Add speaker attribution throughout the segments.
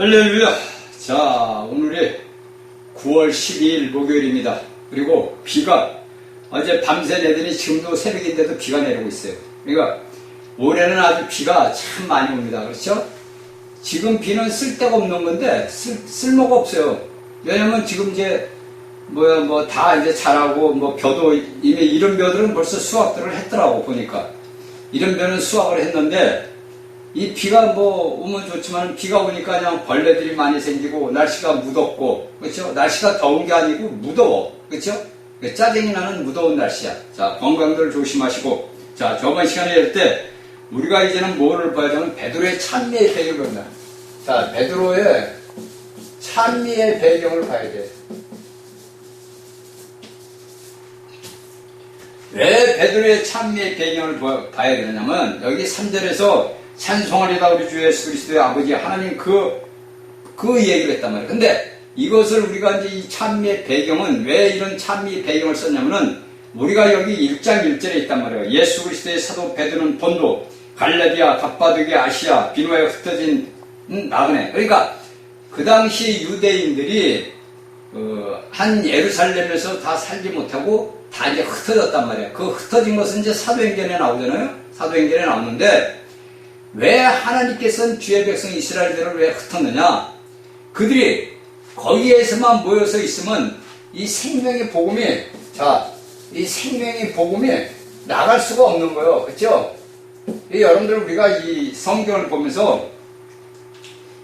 Speaker 1: 할렐루야. 자, 오늘이 9월 12일 목요일입니다. 그리고 비가 어제 밤새 내더니 지금도 새벽인데도 비가 내리고 있어요. 그러니까 올해는 아주 비가 참 많이 옵니다. 그렇죠? 지금 비는 쓸데가 없는 건데 쓸모가 없어요. 왜냐면 지금 이제 다 이제 자라고 벼도 이미 이런 벼들은 벌써 수확들을 했더라고 보니까. 이런 벼는 수확을 했는데 이 비가 오면 좋지만 비가 오니까 그냥 벌레들이 많이 생기고 날씨가 무덥고, 그렇죠? 날씨가 더운 게 아니고 무더워, 그렇죠? 짜증이 나는 무더운 날씨야. 자, 건강들 조심하시고. 자, 저번 시간에 할 때 우리가 이제는 뭐를 봐야 되면 베드로의 찬미의 배경을 본다. 자, 베드로의 찬미의 배경을 봐야 돼. 왜 베드로의 찬미의 배경을 봐야 되냐면 여기 3절에서 찬송하리다 우리 주 예수 그리스도의 아버지 하나님 그 얘기를 했단 말이에요. 근데 이것을 우리가 이제 이 찬미의 배경은 왜 이런 찬미의 배경을 썼냐면은 우리가 여기 1장 1절에 있단 말이에요. 예수 그리스도의 사도 베드로는 본도 갈라디아 갑바도기아 아시아 비누에 흩어진 나그네. 그러니까 그 당시 유대인들이 한 예루살렘에서 다 살지 못하고 다 이제 흩어졌단 말이에요. 그 흩어진 것은 이제 사도행전에 나오잖아요. 사도행전에 나오는데 왜 하나님께서는 주의 백성 이스라엘들을 왜 흩었느냐? 그들이 거기에서만 모여서 있으면 이 생명의 복음이 나갈 수가 없는 거예요. 그렇죠? 여러분들 우리가 이 성경을 보면서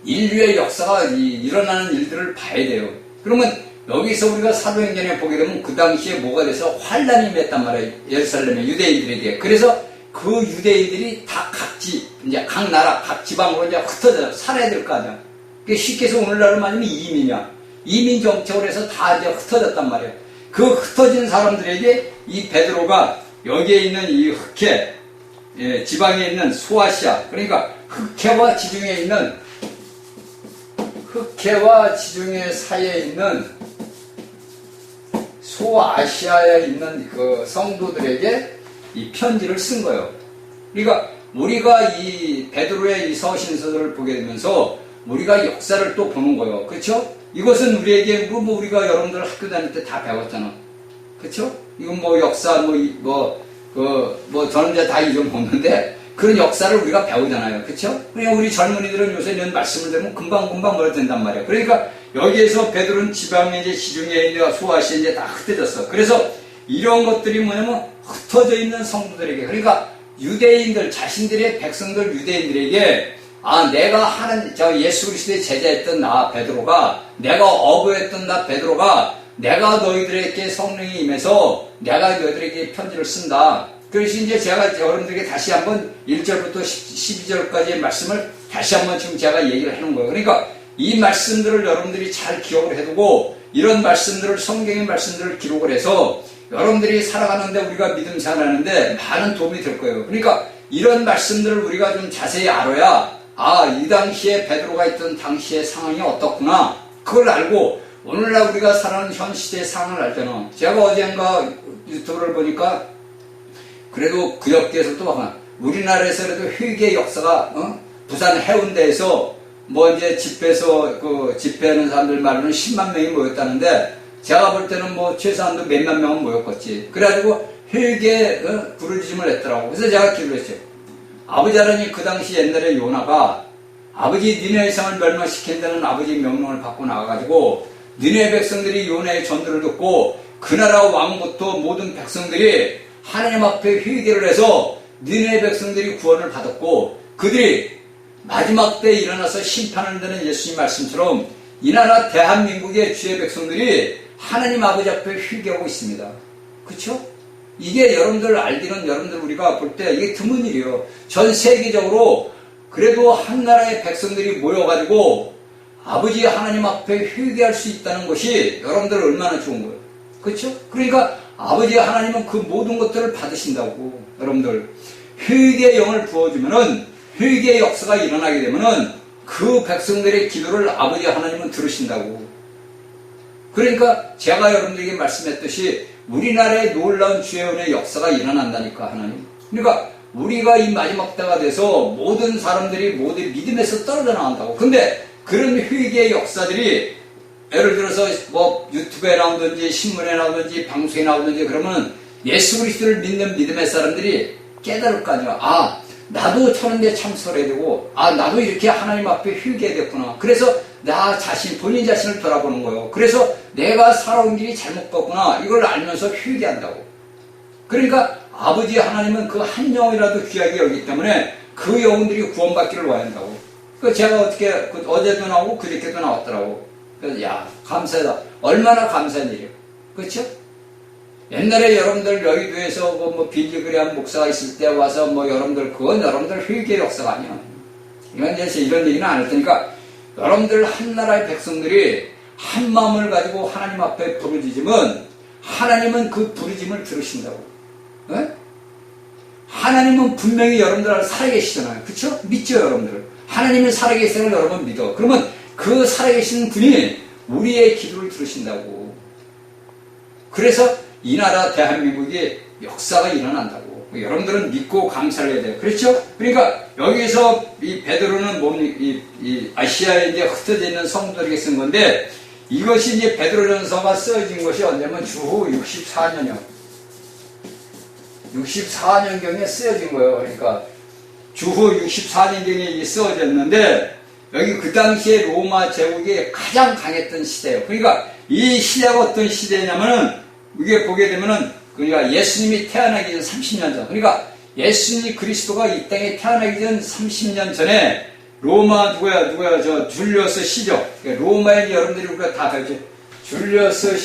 Speaker 1: 인류의 역사가 일어나는 일들을 봐야 돼요. 그러면 여기서 우리가 사도행전에 보게 되면 그 당시에 뭐가 돼서 환란이 맺단 말이에요. 예루살렘의 유대인들에게. 그래서 그 유대인들이 다 이제 각 나라, 각 지방으로 이제 흩어져 살아야 될 거 아니야. 쉽게 해서 오늘날로 말하면 이민이야. 이민 정책으로 해서 다 이제 흩어졌단 말이에요. 그 흩어진 사람들에게 이 베드로가 여기에 있는 이 흑해, 지방에 있는 소아시아, 그러니까 흑해와 지중해 사이에 있는 소아시아에 있는 그 성도들에게 이 편지를 쓴 거예요. 그러니까 우리가 이 베드로의 이 서신서들을 보게 되면서 우리가 역사를 또 보는 거예요. 그렇죠? 이것은 우리에게 우리가 여러분들 학교 다닐 때 다 배웠잖아. 그렇죠? 이건 역사 저는 이제 다 잊어먹는데 그런 역사를 우리가 배우잖아요. 그렇죠? 그냥 우리 젊은이들은 요새 이런 말씀을 들으면 금방 멀어진단 말이에요. 그러니까 여기에서 베드로는 지방에 이제 지중해에 이제 소아시아에 이제 다 흩어졌어. 그래서 이런 것들이 뭐냐면 흩어져 있는 성도들에게, 그러니까 유대인들 자신들의 백성들 유대인들에게 내가 예수 그리스도의 제자였던 나 베드로가, 내가 어부였던 나 베드로가, 내가 너희들에게 성령이 임해서 내가 너희들에게 편지를 쓴다. 그래서 이제 제가 여러분들에게 다시 한번 1절부터 12절까지의 말씀을 다시 한번 지금 제가 얘기를 해놓은 거예요. 그러니까 이 말씀들을 여러분들이 잘 기억을 해두고 이런 말씀들을 성경의 말씀들을 기록을 해서 여러분들이 살아가는데 우리가 믿음 생활하는데 많은 도움이 될 거예요. 그러니까 이런 말씀들을 우리가 좀 자세히 알아야 이 당시에 베드로가 있던 당시의 상황이 어떻구나 그걸 알고 오늘날 우리가 살아가는 현 시대의 상황을 알잖아. 제가 어젠가 유튜브를 보니까 그래도 그저께서도 우리나라에서 그래도 회개 역사가 부산 해운대에서 이제 집회하는 사람들 말로는 10만 명이 모였다는데 제가 볼 때는 최소한도 몇만 명은 모였겠지. 그래가지고 회개 부르짖음을 했더라고. 그래서 제가 기도를 했어요. 아버지 하나님, 그 당시 옛날에 요나가 아버지 니네의 성을 멸망시킨다는 아버지 명령을 받고 나가가지고 니네 백성들이 요나의 전도를 듣고 그 나라 왕부터 모든 백성들이 하나님 앞에 회개를 해서 니네 백성들이 구원을 받았고 그들이 마지막 때 일어나서 심판을 하는 예수님 말씀처럼 이 나라 대한민국의 주의 백성들이 하나님 아버지 앞에 회개하고 있습니다. 그렇죠? 이게 여러분들 알기는 여러분들 우리가 볼 때 이게 드문 일이에요. 전 세계적으로 그래도 한 나라의 백성들이 모여가지고 아버지 하나님 앞에 회개할 수 있다는 것이 여러분들 얼마나 좋은 거예요. 그렇죠? 그러니까 아버지 하나님은 그 모든 것들을 받으신다고. 여러분들 회개의 영을 부어주면은 회개의 역사가 일어나게 되면은 그 백성들의 기도를 아버지 하나님은 들으신다고. 그러니까 제가 여러분들에게 말씀했듯이 우리나라에 놀라운 주의 은혜의 역사가 일어난다니까 하나님. 그러니까 우리가 이 마지막 때가 돼서 모든 사람들이 모두 믿음에서 떨어져 나간다고. 근데 그런 회개의 역사들이 예를 들어서 뭐 유튜브에 나오든지 신문에 나오든지 방송에 나오든지 그러면 예수 그리스도를 믿는 믿음의 사람들이 깨달을 거 아니야. 아, 나도 저런데 참설해야 되고, 아, 나도 이렇게 하나님 앞에 회개해야 됐구나. 그래서 나 자신, 본인 자신을 돌아보는 거예요. 그래서 내가 살아온 길이 잘못 갔구나. 이걸 알면서 회개한다고. 그러니까 아버지 하나님은 그 한 영이라도 귀하게 여기기 때문에 그 영혼들이 구원받기를 원한다고. 그 제가 어떻게, 어제도 나오고 그저께도 나왔더라고. 그래서 야, 감사하다. 얼마나 감사한 일이에요. 그렇죠? 옛날에 여러분들 여의도에서 뭐 빌리그레한 목사가 있을 때 와서 뭐 여러분들, 그건 여러분들 회개의 역사가 아니야. 이건 이제 이런 얘기는 안 할 테니까 여러분들 한 나라의 백성들이 한 마음을 가지고 하나님 앞에 부르짖으면 하나님은 그 부르짖음을 들으신다고. 네? 하나님은 분명히 여러분들 살아계시잖아요. 그쵸? 믿죠, 여러분들? 하나님은 살아계시는 걸 여러분 믿어. 그러면 그 살아계신 분이 우리의 기도를 들으신다고. 그래서 이 나라 대한민국에 역사가 일어난다고. 여러분들은 믿고 감사를 해야 돼요. 그렇죠? 그러니까 여기서 이 베드로는 뭡니까? 이 아시아에 이제 흩어져 있는 성도들에게 쓴 건데 이것이 이제 베드로전서가 쓰여진 것이 언제면 주후 64년이요. 64년경에 쓰여진 거예요. 그러니까 주후 64년경에 쓰여졌는데 여기 그 당시에 로마 제국이 가장 강했던 시대예요. 그러니까 이 시대가 어떤 시대냐면은 이게 보게 되면은 그러니까 예수님이 태어나기 전 30년 전. 그러니까 예수님 그리스도가 이 땅에 태어나기 전 30년 전에 로마 누구야 저 줄리어스 시저. 그러니까 로마인 여러분들이 우리가 다 알죠. 줄리어스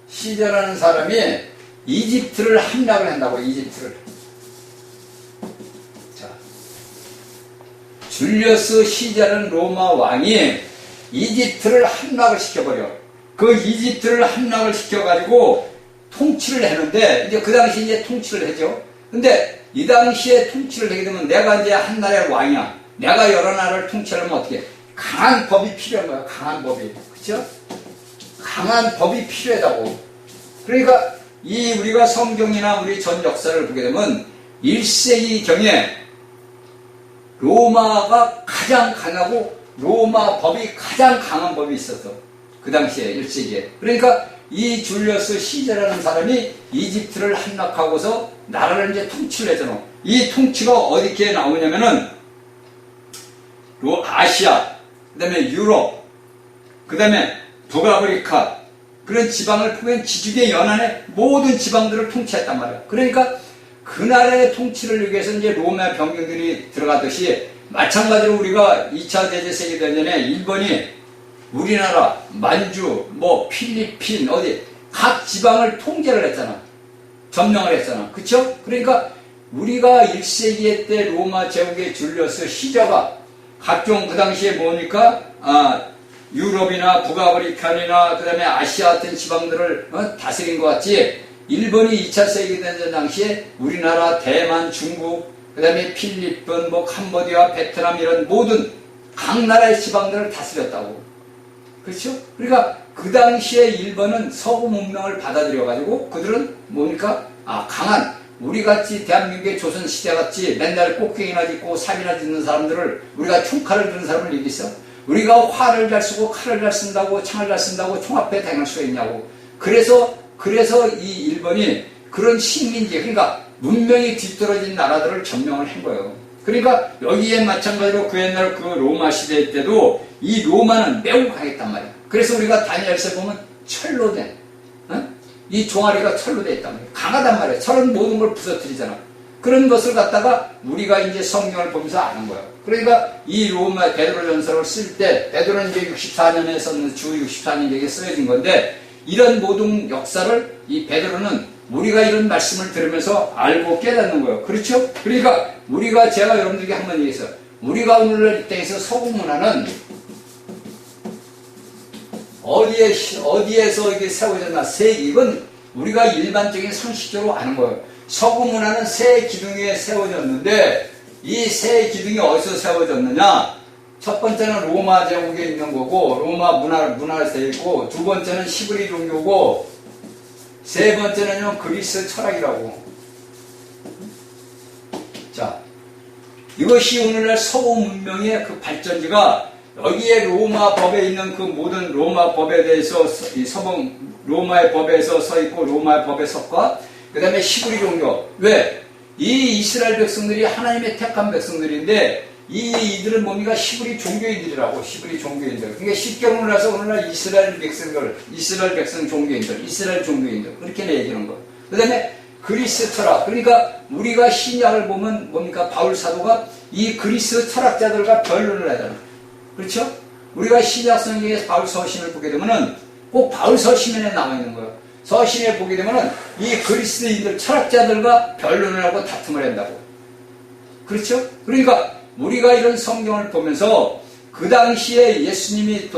Speaker 1: 시저라는 사람이 이집트를 함락을 한다고. 이집트를. 자, 줄리어스 시저라는 로마 왕이 이집트를 함락을 시켜버려. 그 이집트를 함락을 시켜가지고 통치를 했는데, 이제 그 당시 이제 통치를 하죠. 근데 이 당시에 통치를 하게 되면 내가 이제 한 나라의 왕이야. 내가 여러 나라를 통치하려면 어떻게? 강한 법이 필요한 거야. 강한 법이. 그쵸? 강한 법이 필요하다고. 그러니까 이 우리가 성경이나 우리 전 역사를 보게 되면 1세기경에 로마가 가장 강하고 로마 법이 가장 강한 법이 있었어. 그 당시에 1세기에. 그러니까 이 줄리어스 시저라는 사람이 이집트를 함락하고서 나라를 이제 통치를 했잖아. 이 통치가 어디에 나오냐면은 아시아, 그 다음에 유럽, 그 다음에 북아프리카 그런 지방을 포함한 지중해 연안의 모든 지방들을 통치했단 말이야. 그러니까 그 나라의 통치를 위해서 이제 로마 병력들이 들어갔듯이 마찬가지로 우리가 2차 세계대전에 일본이 우리나라, 만주, 뭐 필리핀 어디 각 지방을 통제를 했잖아. 점령을 했잖아. 그쵸? 그러니까 우리가 1세기 때 로마 제국의 줄리어스 시저가 각종 그 당시에 뭡니까? 유럽이나 북아프리카나 그 다음에 아시아 같은 지방들을 다스린 것 같지. 일본이 2차 세계대전 당시에 우리나라, 대만, 중국, 그 다음에 필리핀, 뭐 캄보디아, 베트남 이런 모든 각 나라의 지방들을 다스렸다고. 그렇죠? 그러니까 그 당시에 일본은 서구 문명을 받아들여가지고 그들은 뭡니까? 강한 우리같이 대한민국의 조선시대같이 맨날 꽃갱이나 짓고 삽이나 짓는 사람들을 우리가 총칼을 드는 사람을 이기겠어? 우리가 활을 잘 쓰고 칼을 잘 쓴다고 창을 잘 쓴다고 총 앞에 당할 수가 있냐고. 그래서 이 일본이 그런 식민지, 그러니까 문명이 뒤떨어진 나라들을 점령을 한 거예요. 그러니까 여기에 마찬가지로 그 옛날 그 로마 시대 때도 이 로마는 매우 강했단 말이야. 그래서 우리가 다니엘서에 보면 철로 된, 이 종아리가 철로 돼 있단 말이야. 강하단 말이야. 철은 모든 걸 부서뜨리잖아. 그런 것을 갖다가 우리가 이제 성경을 보면서 아는 거야. 그러니까 이 로마 베드로전서를 쓸 때, 베드로는 이제 64년에 썼는 주 64년에 쓰여진 건데, 이런 모든 역사를 이 베드로는 우리가 이런 말씀을 들으면서 알고 깨닫는 거예요. 그렇죠? 그러니까 우리가 제가 여러분들에게 한번 얘기했어요. 우리가 오늘날 이 땅에서 서구 문화는 어디에서 이게 세워졌나? 이건 우리가 일반적인 상식적으로 아는 거예요. 서구 문화는 세 기둥에 세워졌는데 이 세 기둥이 어디서 세워졌느냐? 첫 번째는 로마 제국에 있는 거고 로마 문화에서 되어 있고, 두 번째는 시브리 종교고, 세 번째는요 그리스 철학이라고. 자, 이것이 오늘날 서구 문명의 그 발전지가 여기에 로마 법에 있는 그 모든 로마 법에 대해서 이 서방 로마의 법에서 서 있고 로마의 법의 석과 그 다음에 히브리 종교. 왜? 이 이스라엘 백성들이 하나님의 택한 백성들인데 이들은 뭡니까? 히브리 종교인들이라고. 히브리 종교인들. 그러니까 십경을 나서 오늘날 이스라엘 백성 종교인들, 이스라엘 종교인들 그렇게 얘기하는 거. 그 다음에 그리스 철학. 그러니까 우리가 신약을 보면 뭡니까? 바울 사도가 이 그리스 철학자들과 변론을 하잖아. 그렇죠? 우리가 신약 성경에서 바울 서신을 보게 되면은 꼭 바울 서신에 나와 있는 거예요. 서신에 보게 되면은 이 그리스인들 철학자들과 변론을 하고 다툼을 한다고. 그렇죠? 그러니까 우리가 이런 성경을 보면서 그 당시에 예수님이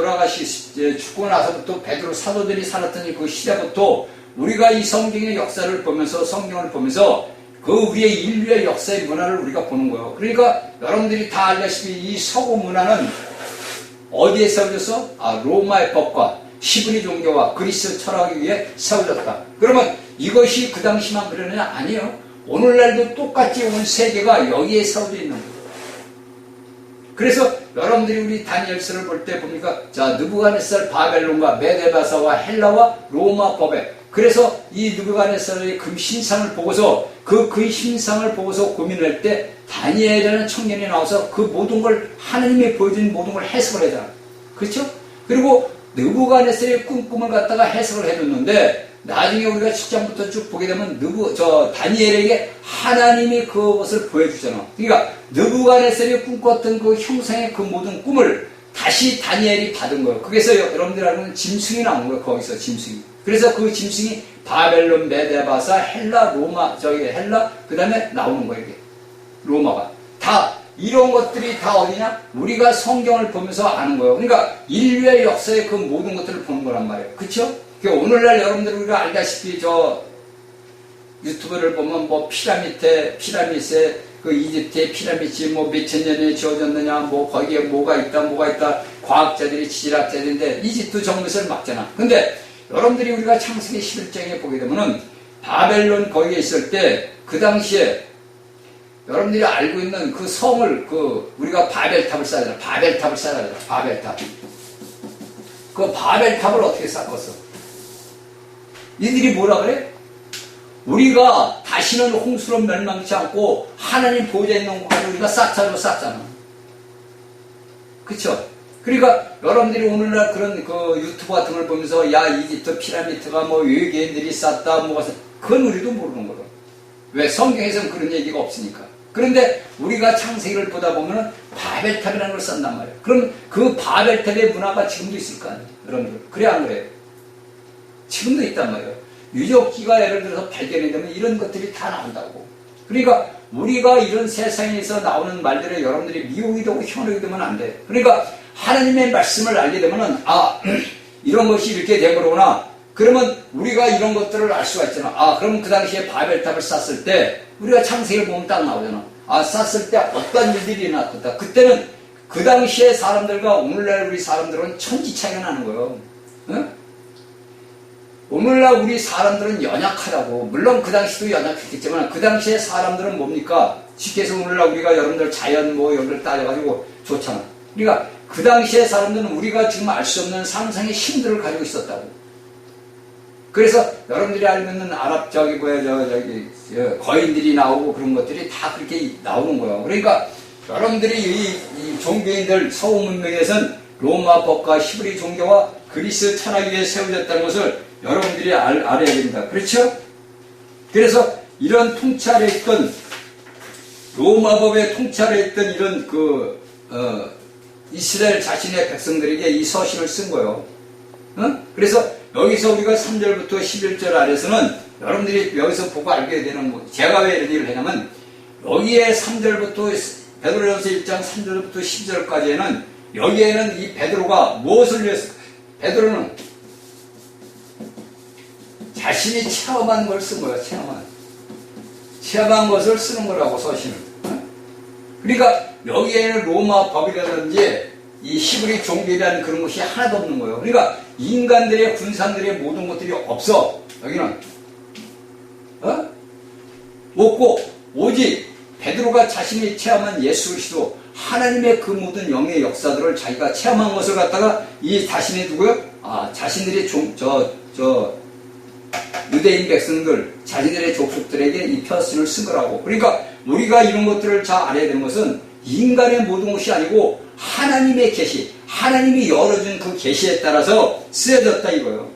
Speaker 1: 죽고 나서부터 베드로 사도들이 살았던 그 시대부터 우리가 이 성경의 역사를 보면서 성경을 보면서 그 우리의 인류의 역사의 문화를 우리가 보는 거예요. 그러니까 여러분들이 다 알다시피 이 서구 문화는 어디에 세워졌어? 로마의 법과 히브리 종교와 그리스 철학에 의해 세워졌다. 그러면 이것이 그 당시만 그러느냐? 아니에요. 오늘날도 똑같이 온 세계가 여기에 세워져 있는 거예요. 그래서 여러분들이 우리 다니엘서를 볼 때 보니까 느부갓네살 바벨론과 메데바사와 헬라와 로마 법에 그래서 이 느부갓네살의 금신상을 보고서 그 금신상을 보고서 고민할 때 다니엘이라는 청년이 나와서 그 모든 걸 하나님이 보여준 모든 걸 해석을 하잖아. 그렇죠? 그리고 느부갓네살의 꿈을 갖다가 해석을 해줬는데 나중에 우리가 7장부터 쭉 보게 되면 다니엘에게 하나님이 그것을 보여주잖아. 그러니까 느부갓네살이 꿈꿨던 그 형상의 그 모든 꿈을 다시 다니엘이 받은 거예요. 그래서 여러분들 알고는 짐승이 나온 거예요. 거기서 짐승이. 그래서 그 짐승이 바벨론, 메데바사, 헬라, 로마, 헬라, 그 다음에 나오는 거예요. 이게. 로마가. 다 이런 것들이 다 어디냐? 우리가 성경을 보면서 아는 거예요. 그러니까 인류의 역사의 그 모든 것들을 보는 거란 말이에요. 그쵸? 오늘날 여러분들 우리가 알다시피 유튜브를 보면 피라미드에 그 이집트의 피라미드 몇천 년에 지어졌느냐 거기에 뭐가 있다 과학자들이 지질학자들인데 이집트 정met을 막잖아. 근데 여러분들이 우리가 창세기 11장에 보게 되면은 바벨론 거기에 있을 때 그 당시에 여러분들이 알고 있는 그 성을 우리가 바벨탑을 쌓잖아. 바벨탑. 그 바벨탑을 어떻게 쌓았어? 이들이 뭐라 그래? 우리가 다시는 홍수로 멸망치 않고 하나님 보좌에 있는 곳까지 우리가 쌓잖아. 그쵸? 그러니까 여러분들이 오늘날 그런 유튜브 같은 걸 보면서 이집트 피라미드가 외계인들이 쌓다 그건 우리도 모르는 거다. 왜? 성경에서는 그런 얘기가 없으니까. 그런데 우리가 창세기를 보다 보면 바벨탑이라는 걸 썼단 말이에요. 그럼 그 바벨탑의 문화가 지금도 있을 거 아니에요? 여러분들. 그래 안 그래요? 지금도 있단 말이에요. 유적지가 예를 들어서 발견이 되면 이런 것들이 다 나온다고. 그러니까 우리가 이런 세상에서 나오는 말들에 여러분들이 미혹이 되고 현혹이 되면 안 돼. 그러니까 하나님의 말씀을 알게 되면은 이런 것이 이렇게 된 거구나. 그러면 우리가 이런 것들을 알 수가 있잖아. 그럼 그 당시에 바벨탑을 쌌을 때 우리가 창세기를 보면 딱 나오잖아. 쌌을 때 어떤 일들이 일어났다. 그때는 그 당시의 사람들과 오늘날 우리 사람들은 천지 차이가 나는 거예요. 응? 오늘날 우리 사람들은 연약하다고. 물론 그 당시도 연약했겠지만 그 당시의 사람들은 뭡니까? 쉽게 해서 오늘날 우리가 여러분들 자연 여기를 따져가지고 좋잖아. 그러니까 그 당시의 사람들은 우리가 지금 알 수 없는 상상의 힘들을 가지고 있었다고. 그래서 여러분들이 알고 있는 아랍 거인들이 나오고 그런 것들이 다 그렇게 나오는 거예요. 그러니까 여러분들이 이 종교인들 서구 문명에서는 로마 법과 히브리 종교와 그리스 철학 위에 세워졌다는 것을 여러분들이 알아야 됩니다. 그렇죠? 그래서 이런 통찰에 있던 로마 법에 통찰에 있던 이런 이스라엘 자신의 백성들에게 이 서신을 쓴 거예요. 그래서 여기서 우리가 3절부터 11절 아래서는 여러분들이 여기서 보고 알게 되는 제가 왜 이런 일을 하냐면 여기에 3절부터 베드로전서 1장 3절부터 10절까지에는 여기에는 이 베드로가 무엇을 위해서 베드로는 자신이 체험한 걸 쓴 거야. 체험한 것을 쓰는 거라고 서신을. 그러니까 여기에는 로마 법이라든지 이 히브리 종교라는 그런 것이 하나도 없는 거예요. 그러니까 인간들의 군상들의 모든 것들이 없어. 여기는 없고 오직 베드로가 자신이 체험한 예수 그리스도 하나님의 그 모든 영의 역사들을 자기가 체험한 것을 갖다가 이 자신이 누구요? 자신들의 유대인 백성들, 자기들의 족속들에게 이 편지를 쓴 거라고. 그러니까 우리가 이런 것들을 잘 알아야 되는 것은 인간의 모든 것이 아니고 하나님의 계시, 하나님이 열어준 그 계시에 따라서 쓰여졌다 이거예요.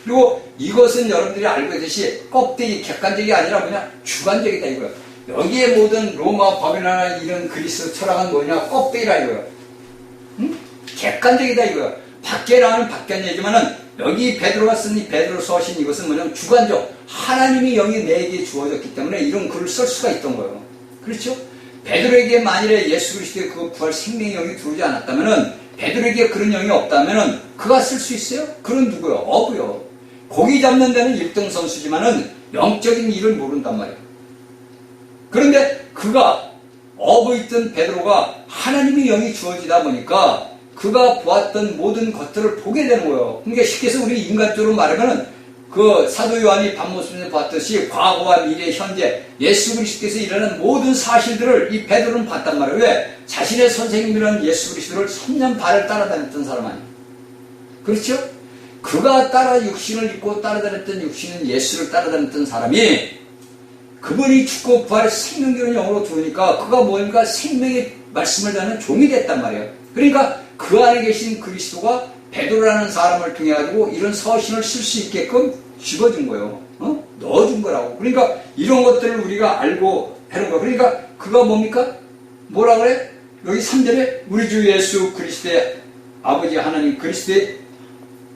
Speaker 1: 그리고 이것은 여러분들이 알고 있듯이 껍데기, 객관적이 아니라 그냥 주관적이다 이거예요. 여기에 모든 로마, 바빌로나 이런 그리스 철학은 뭐냐? 껍데기라 이거예요. 객관적이다 이거예요. 밖에 나오는 밖에 얘기지만은 여기 베드로가 쓴 이 베드로 서신 이것은 뭐냐면 주관적, 하나님이 영이 내게 주어졌기 때문에 이런 글을 쓸 수가 있던 거예요. 그렇죠? 베드로에게 만일에 예수 그리스도의 그 부활 생명의 영이 들어오지 않았다면은, 베드로에게 그런 영이 없다면은 그가 쓸 수 있어요? 그런 누구요? 어부요. 고기 잡는 데는 1등 선수지만은 영적인 일을 모른단 말이에요. 그런데 그가 어부있던 베드로가 하나님의 영이 주어지다 보니까 그가 보았던 모든 것들을 보게 되는 거예요. 그러니까 쉽게 해서 우리 인간적으로 말하면은 그 사도 요한이 밤모습에 봤듯이 과거와 미래, 현재 예수 그리스도께서 일어나는 모든 사실들을 이 베드로는 봤단 말이에요. 왜? 자신의 선생님이라는 예수 그리스도를 3년 반을 따라다녔던 사람 아니에요. 그렇죠? 그가 따라 육신을 입고 따라다녔던 육신은 예수를 따라다녔던 사람이 그분이 죽고 부활의 생명기를 영으로 두으니까 그가 뭐니까 생명의 말씀을 다하는 종이 됐단 말이에요. 그러니까 그 안에 계신 그리스도가 베드로라는 사람을 통해 가지고 이런 서신을 쓸 수 있게끔 집어준 거예요. 넣어준 거라고. 그러니까 이런 것들을 우리가 알고 하는 거예요. 그러니까 그가 뭡니까? 뭐라 그래? 여기 3절에 우리 주 예수 그리스도의 아버지 하나님 그리스도의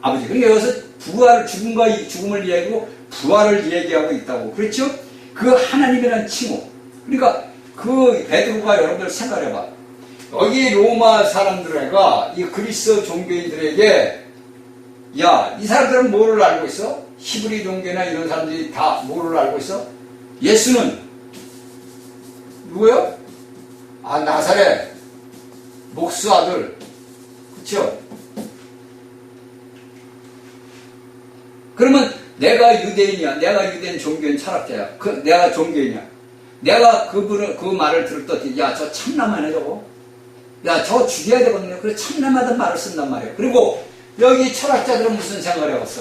Speaker 1: 아버지. 그러니까 여기서 부활, 죽음을 이야기하고 부활을 얘기하고 있다고. 그렇죠? 그 하나님이라는 칭호. 그러니까 그 베드로가 여러분들 생각해봐. 여기 로마 사람들에게, 이 그리스 종교인들에게, 야, 이 사람들은 뭐를 알고 있어? 히브리 종교나 이런 사람들이 다 뭐를 알고 있어? 예수는 누구요? 나사렛 목수 아들. 그쵸? 그러면 내가 유대인이야. 내가 유대인 종교인 철학자야. 내가 종교인이야. 내가 그 말을 들을 때, 야, 저 참나만해, 저거. 야, 저거 죽여야 되거든요. 그래, 참나마던 말을 쓴단 말이에요. 그리고 여기 철학자들은 무슨 생각을 해왔어?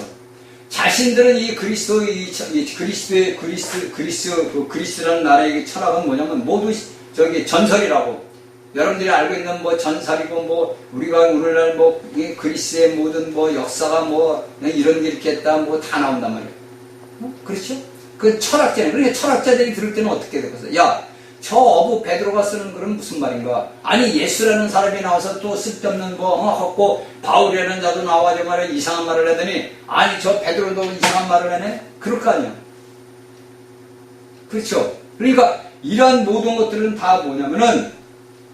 Speaker 1: 자신들은 이 그리스도의, 그리스라는 나라의 철학은 뭐냐면 모두 전설이라고. 여러분들이 알고 있는 전설이고 우리가 오늘날 이 그리스의 모든 역사가 이런 게 이렇게 했다 다 나온단 말이에요. 그렇죠? 그 철학자네. 그러니까 철학자들이 들을 때는 어떻게 되겠어? 야, 저 어부 베드로가 쓰는 글은 무슨 말인가? 아니, 예수라는 사람이 나와서 또 쓸데없는 하고 바울이라는 자도 나와서 말해 이상한 말을 하더니, 아니, 저 베드로도 이상한 말을 하네? 그럴 거 아니야. 그렇죠? 그러니까 이런 모든 것들은 다 뭐냐면은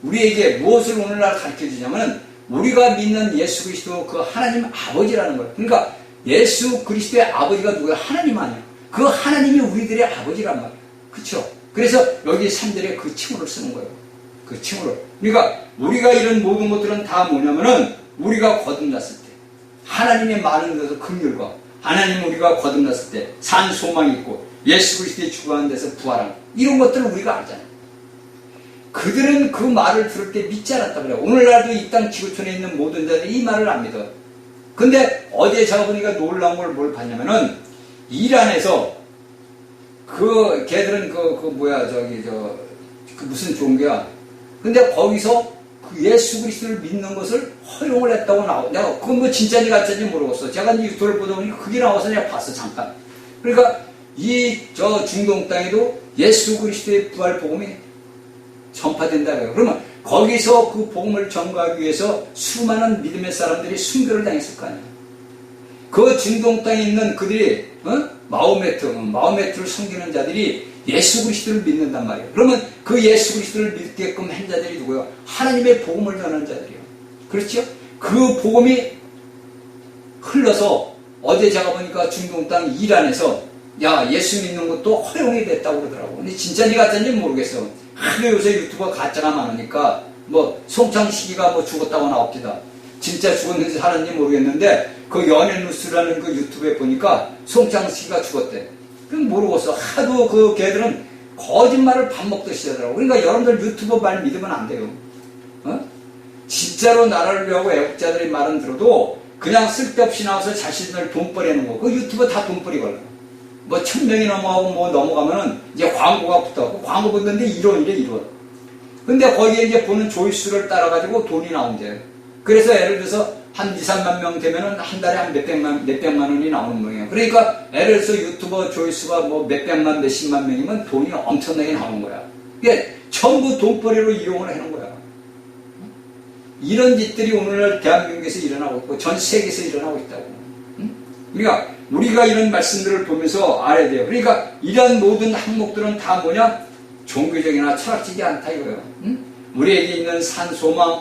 Speaker 1: 우리에게 무엇을 오늘날 가르쳐 주냐면은 우리가 믿는 예수 그리스도 그 하나님 아버지라는 거예요. 그러니까 예수 그리스도의 아버지가 누구야? 하나님 아니야. 그 하나님이 우리들의 아버지란 말이에요. 그렇죠? 그래서 여기 3절에 그 칭호를 쓰는 거예요. 그 칭호를. 그러니까 우리가 이런 모든 것들은 다 뭐냐면은 우리가 거듭났을 때 하나님의 많은 것을 긍휼과 하나님 우리가 거듭났을 때 산 소망이 있고 예수 그리스도의 죽어가는 데서 부활한 이런 것들을 우리가 알잖아요. 그들은 그 말을 들을 때 믿지 않았단 말이에요. 오늘날도 이 땅 지구촌에 있는 모든 자들이 이 말을 안 믿어요. 근데 어제 제가 보니까 놀라운 걸 뭘 봤냐면은 이란에서 걔들은 무슨 종교야. 근데 거기서 그 예수 그리스도를 믿는 것을 허용을 했다고 내가 그건 진짜인지 가짜인지 모르겠어. 제가 유튜브를 보다 보니 그게 나와서 내가 봤어, 잠깐. 그러니까 중동 땅에도 예수 그리스도의 부활 복음이 전파된다고요. 그러면 거기서 그 복음을 전가하기 위해서 수많은 믿음의 사람들이 순교를 당했을 거 아니에요. 그 중동 땅에 있는 그들이 마호메트를 섬기는 자들이 예수 그리스도를 믿는단 말이에요. 그러면 그 예수 그리스도를 믿게끔 한 자들이 누구예요? 하나님의 복음을 전하는 자들이에요. 그렇죠? 그 복음이 흘러서 어제 제가 보니까 중동 땅 이란에서 야, 예수 믿는 것도 허용이 됐다고 그러더라고. 근데 진짜인지 가짜인지 모르겠어. 하도 요새 유튜브가 가짜가 많으니까 송창식이가 죽었다고 나옵니다. 진짜 죽었는지 살았는지 모르겠는데 그 연예뉴스라는 그 유튜브에 보니까 송창식이가 죽었대. 그럼 모르겠어. 하도 걔들은 거짓말을 밥 먹듯이 하더라고. 그러니까 여러분들 유튜버 말 믿으면 안 돼요. 진짜로 나라를 위하고 애국자들의 말은 들어도 그냥 쓸데없이 나와서 자신들 돈벌이하는 거. 그 유튜버 다 돈벌이 걸려. 뭐 1000명이 넘어가고 뭐 넘어가면은 이제 광고가 붙어. 광고 붙는데 1원이래 1원. 근데 거기에 이제 보는 조회수를 따라가지고 돈이 나온대요. 그래서 예를 들어서 한 2, 3만 명 되면은 한 달에 한 몇백만 원이 나오는 거예요. 그러니까 예를 들어서 유튜버 조회수가 뭐 몇백만, 몇십만 명이면 돈이 엄청나게 나오는 거야. 이게 전부 돈벌이로 이용을 하는 거야. 이런 짓들이 오늘날 대한민국에서 일어나고 있고 전 세계에서 일어나고 있다고. 그러니까 우리가 이런 말씀들을 보면서 알아야 돼요. 그러니까 이런 모든 항목들은 다 뭐냐? 종교적이나 철학적이지 않다 이거예요. 우리에게 있는 산, 소망,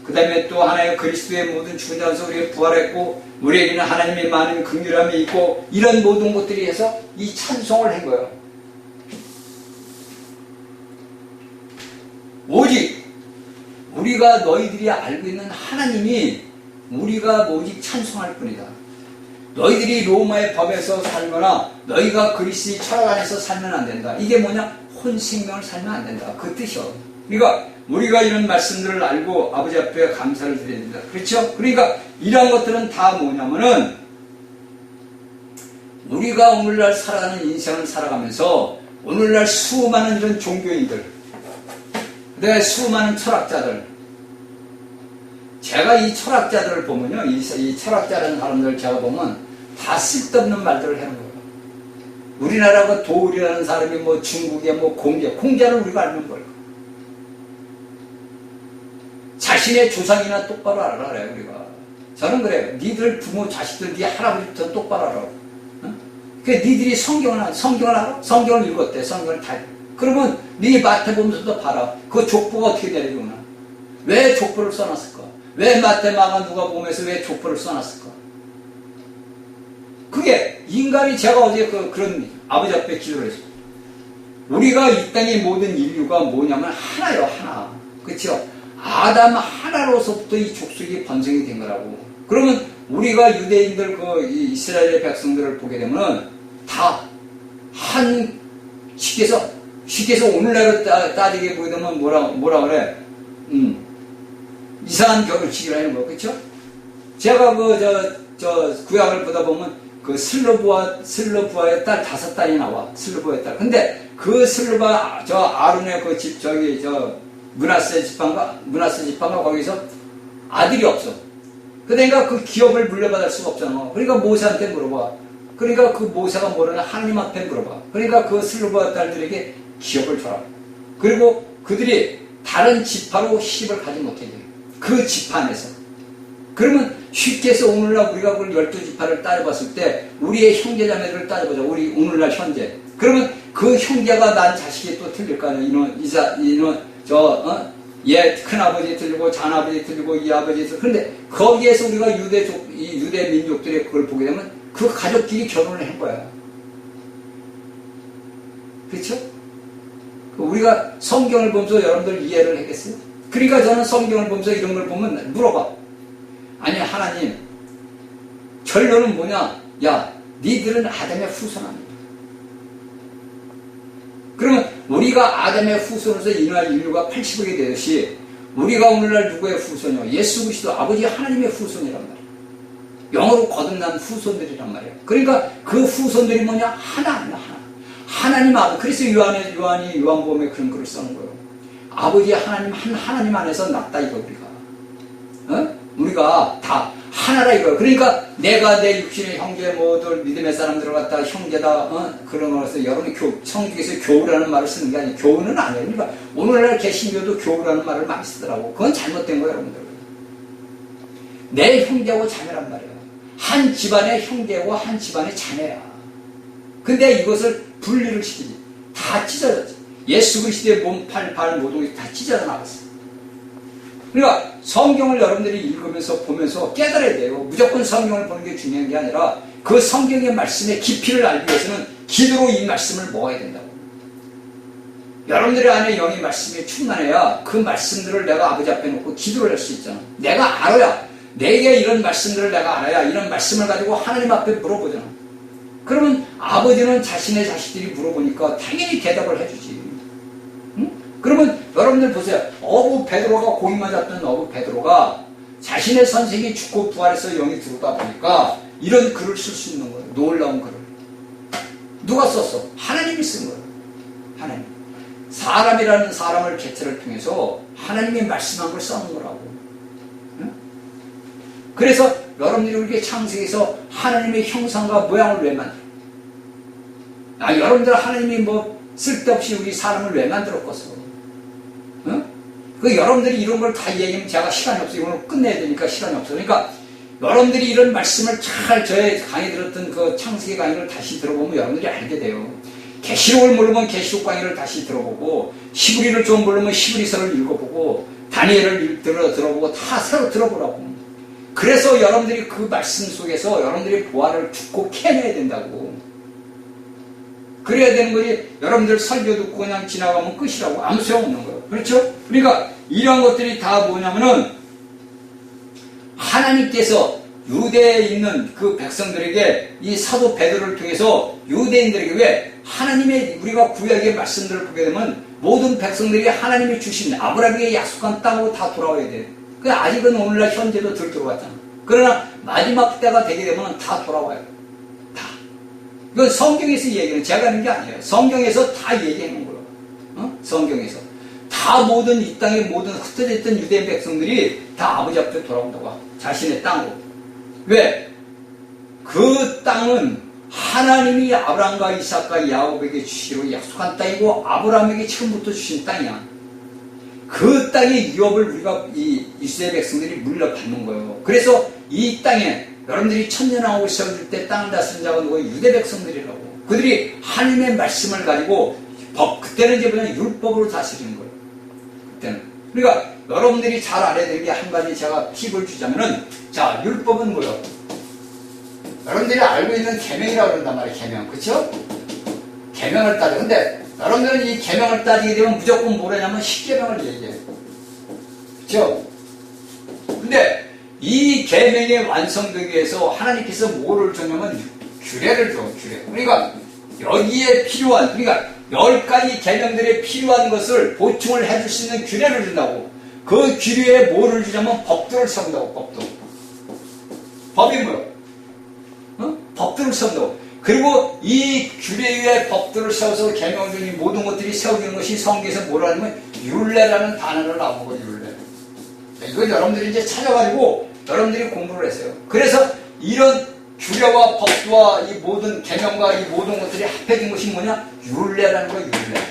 Speaker 1: 그 다음에 또 하나의 그리스도의 모든 죽은 자에서 우리가 부활했고 우리에게는 하나님의 많은 긍휼함이 있고 이런 모든 것들이 해서 이 찬송을 한 거예요. 오직 우리가 너희들이 알고 있는 하나님이 우리가 오직 찬송할 뿐이다. 너희들이 로마의 법에서 살거나 너희가 그리스도의 철학 안에서 살면 안 된다. 이게 뭐냐? 혼생명을 살면 안 된다. 그 뜻이요. 그러니까 우리가 이런 말씀들을 알고 아버지 앞에 감사를 드려야 된다. 그렇죠? 그러니까 이런 것들은 다 뭐냐면은 우리가 오늘날 살아가는 인생을 살아가면서 오늘날 수많은 이런 종교인들, 그다음에 수많은 철학자들, 제가 이 철학자들을 보면요, 이 철학자라는 사람들을 제가 보면 다 쓸데없는 말들을 하는 거예요. 우리나라 그 도울이라는 사람이 뭐 중국의 뭐 공자를 우리가 알면 뭘까? 자신의 조상이나 똑바로 알아요, 우리가. 저는 그래요. 니들 부모, 자식들, 니 할아버지부터 똑바로 알아. 그 니들이 성경을 알아? 성경을 읽었대. 성경을 다. 그러면 니 마태복음서도 봐라. 그 족보가 어떻게 내려오나? 왜 족보를 써놨을까? 왜 마태, 마가, 누가복음에서 왜 족보를 써놨을까? 그게 인간이 제가 어제 그런 아버지 앞에 기도를 했어요. 우리가 이 땅의 모든 인류가 뭐냐면 하나요, 하나. 그렇죠? 아담 하나로서부터 이 족속이 번성이 된 거라고. 그러면 우리가 유대인들 이스라엘의 백성들을 보게 되면 다 쉽게 해서 오늘날로 따지게 보게 되면 뭐라 그래? 이상한 결혼식이라 하는 거, 그렇죠? 제가 구약을 보다 보면 슬로부아의 딸 5딸이 나와. 슬로부아의 딸. 근데 그 슬로바 아론의 그 집 문하세 지파가 거기서 아들이 없어. 그러니까 그 기업을 물려받을 수가 없잖아. 그러니까 모세한테 물어봐. 그러니까 그 모세가 뭐라나 하나님 앞에 물어봐. 그러니까 그 슬로바 딸들에게 기업을 줘라. 그리고 그들이 다른 지파로 시집을 가지 못해. 그 지파 안에서. 그러면 쉽게 해서 오늘날 우리가 그 12지파를 따져봤을 때 우리의 형제자매들을 따져보자. 우리 오늘날 현재. 그러면 그 형제가 난 자식이 또 틀릴 거 아니야. 얘 큰아버지 틀리고 잔아버지 틀리고 이 아버지 틀리고. 그런데 거기에서 우리가 유대 민족들의 그걸 보게 되면 그 가족끼리 결혼을 한 거야. 그렇죠? 우리가 성경을 보면서 여러분들 이해를 하겠어요? 그러니까 저는 성경을 보면서 이런 걸 보면 물어봐. 아니 하나님, 결론은 뭐냐? 야, 니들은 아담의 후손아닙니다. 그러면 우리가 아담의 후손으로서 이날 인류가 80억이 되듯이 우리가 오늘날 누구의 후손이요? 예수 그리스도 아버지 하나님의 후손이란 말이에요. 영어로 거듭난 후손들이란 말이에요. 그러니까 그 후손들이 뭐냐? 하나. 하나님 아버지. 그래서 요한이 요한복음에 그런 글을 써는 거예요. 아버지 하나님 안에서 났다 이거 우리가 다 하나라 이거예요. 그러니까 내가 내 육신의 형제 모두 믿음의 사람들을 갖다 형제다 그런 거라서 여러분이 성경에서 교우라는 말을 쓰는 게 아니에요. 교우는 아니에요. 그러니까 오늘날 개신교도 교우라는 말을 많이 쓰더라고. 그건 잘못된 거예요, 여러분들. 내 형제고 자매란 말이에요. 한 집안의 형제고 한 집안의 자매야. 근데 이것을 분리를 시키지. 다 찢어졌지. 예수 그리스도의 몸, 팔, 발 모든 게 다 찢어져 나갔어. 그러니까 성경을 여러분들이 읽으면서 보면서 깨달아야 돼요. 무조건 성경을 보는 게 중요한 게 아니라 그 성경의 말씀의 깊이를 알기 위해서는 기도로 이 말씀을 먹어야 된다고. 여러분들의 안에 영의 말씀이 충만해야 그 말씀들을 내가 아버지 앞에 놓고 기도를 할 수 있잖아. 내가 알아야, 내게 이런 말씀들을 내가 알아야 이런 말씀을 가지고 하나님 앞에 물어보잖아. 그러면 아버지는 자신의 자식들이 물어보니까 당연히 대답을 해주지. 응? 그러면 여러분들 보세요. 어부 베드로가 고이 맞았던 어부 베드로가 자신의 선생이 죽고 부활해서 영이 들어오다 보니까 이런 글을 쓸 수 있는 거예요. 놀라운 글을. 누가 썼어? 하나님이 쓴 거예요. 하나님. 사람이라는 사람을 개체를 통해서 하나님이 말씀한 걸 써는 거라고. 응? 그래서 여러분들이 우리에게 창세기에서 하나님의 형상과 모양을 왜 만들어? 여러분들 하나님이 뭐 쓸데없이 우리 사람을 왜 만들었겠어? 응? 여러분들이 이런 걸 다 얘기하면 제가 시간이 없어. 이걸 끝내야 되니까 시간이 없어. 그러니까 여러분들이 이런 말씀을 잘 저의 강의 들었던 그 창세기 강의를 다시 들어보면 여러분들이 알게 돼요. 계시록을 모르면 계시록 강의를 다시 들어보고 히브리를 좀 모르면 히브리서를 읽어보고 다니엘을 들어보고 다 새로 들어보라고. 그래서 여러분들이 그 말씀 속에서 여러분들이 보화를 죽고 캐내야 된다고. 그래야 되는 거지. 여러분들 설교 듣고 그냥 지나가면 끝이라고. 아무 소용없는 거예요. 그렇죠? 그러니까 이러한 것들이 다 뭐냐면은 하나님께서 유대에 있는 그 백성들에게 이 사도 베드로를 통해서 유대인들에게 왜 하나님의 우리가 구약의 말씀들을 보게 되면 모든 백성들이 하나님이 주신 아브라함에게 약속한 땅으로 다 돌아와야 돼요. 그 아직은 오늘날 현재도 덜 들어왔잖아. 그러나 마지막 때가 되게 되면 다 돌아와요. 다. 이건 성경에서 얘기하는 제가 하는 게 아니에요. 성경에서 다 얘기하는 거예요. 어? 성경에서 다 모든 이 땅의 모든 흩어져 있던 유대인 백성들이 다 아버지 앞에 돌아온다고. 자신의 땅으로. 왜? 그 땅은 하나님이 아브라함과 이삭과 야곱에게 주시기로 약속한 땅이고 아브라함에게 처음부터 주신 땅이야. 그 땅의 유업을 우리가 이 이스라엘 백성들이 물려받는 거예요. 그래서 이 땅에 여러분들이 천년왕국을 세워줄 때 땅을 다스린 자가 누구예요? 유대 백성들이라고. 그들이 하나님의 말씀을 가지고 그때는 이제 그냥 율법으로 다스리는 거예요. 그때는. 그러니까 여러분들이 잘 알아야 되는 게 한 가지 제가 팁을 주자면은 자, 율법은 뭐예요? 여러분들이 알고 있는 계명이라고 그런단 말이에요. 계명. 그쵸? 계명을 따져. 근데 여러분들은 이 계명을 따지게 되면 무조건 뭐라냐면 10계명을 얘기해요. 그쵸? 근데 이 계명의 완성되기 위해서 하나님께서 뭐를 줬냐면 규례를 줘. 규례. 그러니까 여기에 필요한, 그러니까 10가지 계명들에 필요한 것을 보충을 해줄 수 있는 규례를 준다고. 그 규례에 뭐를 주냐면 법도를 세운다고. 법도. 법이 뭐예요? 어? 법도를 세운다고. 그리고 이 규례 위에 법도를 세워서 계명 중인 모든 것들이 세워지는 것이 성경에서 뭐라 하냐면 율례라는 단어를 나온 거예요. 율례. 이건 여러분들이 이제 찾아가지고 여러분들이 공부를 했어요. 그래서 이런 규례와 법도와 이 모든 계명과 이 모든 것들이 합해진 것이 뭐냐? 율례라는 거예요. 율례.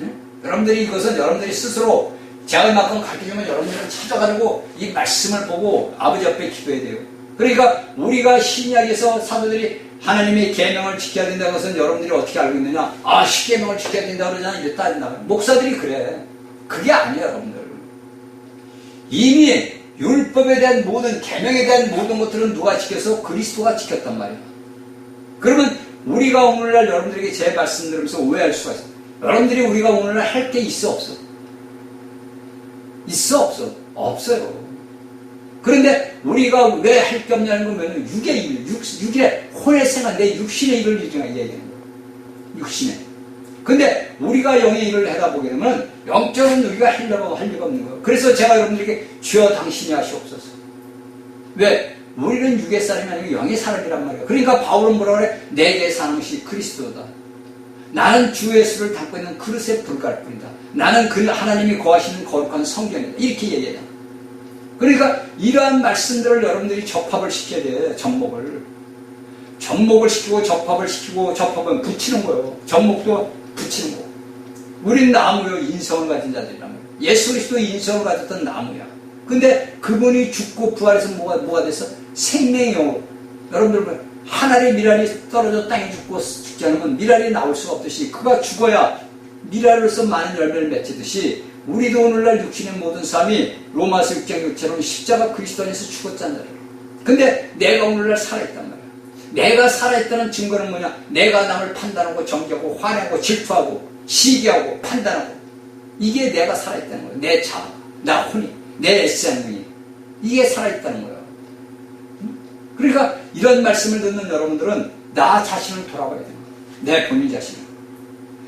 Speaker 1: 응? 여러분들이 이것은 여러분들이 스스로 제가 이만큼 가르쳐주면 여러분들은 찾아가지고 이 말씀을 보고 아버지 앞에 기도해야 돼요. 그러니까 우리가 신약에서 사도들이 하나님의 계명을 지켜야 된다는 것은 여러분들이 어떻게 알고 있느냐? 아, 10계명을 지켜야 된다 그러잖아. 이랬다 한다. 목사들이 그래. 그게 아니야, 여러분들. 이미 율법에 대한 모든 계명에 대한 모든 것들은 누가 지켜서 그리스도가 지켰단 말이야. 그러면 우리가 오늘날 여러분들에게 제 말씀 들으면서 오해할 수가 있어. 여러분들이 우리가 오늘날 할 게 있어 없어? 있어 없어? 없어요. 그런데 우리가 왜 할 게 없냐는 거면 육의 일, 육의 혼의 생활, 내 육신의 일을 얘기하는 거예요. 육신의. 근데 우리가 영의 일을 하다 보게 되면 영적인 우리가 하려고 할 리가 없는 거예요. 그래서 제가 여러분들에게 주여 당신이 하시옵소서. 왜? 우리는 육의 사람이 아니고 영의 사람이란 말이에요. 그러니까 바울은 뭐라 그래? 내게 사는 것이 그리스도다. 나는 주 예수를 담고 있는 그릇에 불갈 뿐이다. 나는 그 하나님이 거하시는 거룩한 성경이다. 이렇게 얘기해요. 그러니까 이러한 말씀들을 여러분들이 접합을 시켜야 돼요. 접목을 시키고 접합을 시키고 접합은 붙이는 거예요. 접목도 붙이는 거예요. 우린 나무요. 인성을 가진 자들이란 말이에요. 예수 그리스도 인성을 가졌던 나무야. 근데 그분이 죽고 부활해서 뭐가 됐어? 생명의 영으로. 여러분들 한 알의 미랄이 떨어져 땅에 죽지 않으면 미랄이 나올 수가 없듯이 그가 죽어야 미랄로서 많은 열매를 맺히듯이 우리도 오늘날 육신의 모든 삶이 로마서 6장 6처럼 십자가 그리스도 안에서 죽었잖아요. 근데 내가 오늘날 살아있단 말이야. 내가 살아있다는 증거는 뭐냐? 내가 남을 판단하고 정죄하고 화내고 질투하고 시기하고 판단하고 이게 내가 살아있다는 거예요. 내 자아, 나 혼이, 내 생명이 이게 살아있다는 거예요. 그러니까 이런 말씀을 듣는 여러분들은 나 자신을 돌아봐야 되는 거예요. 내 본인 자신을.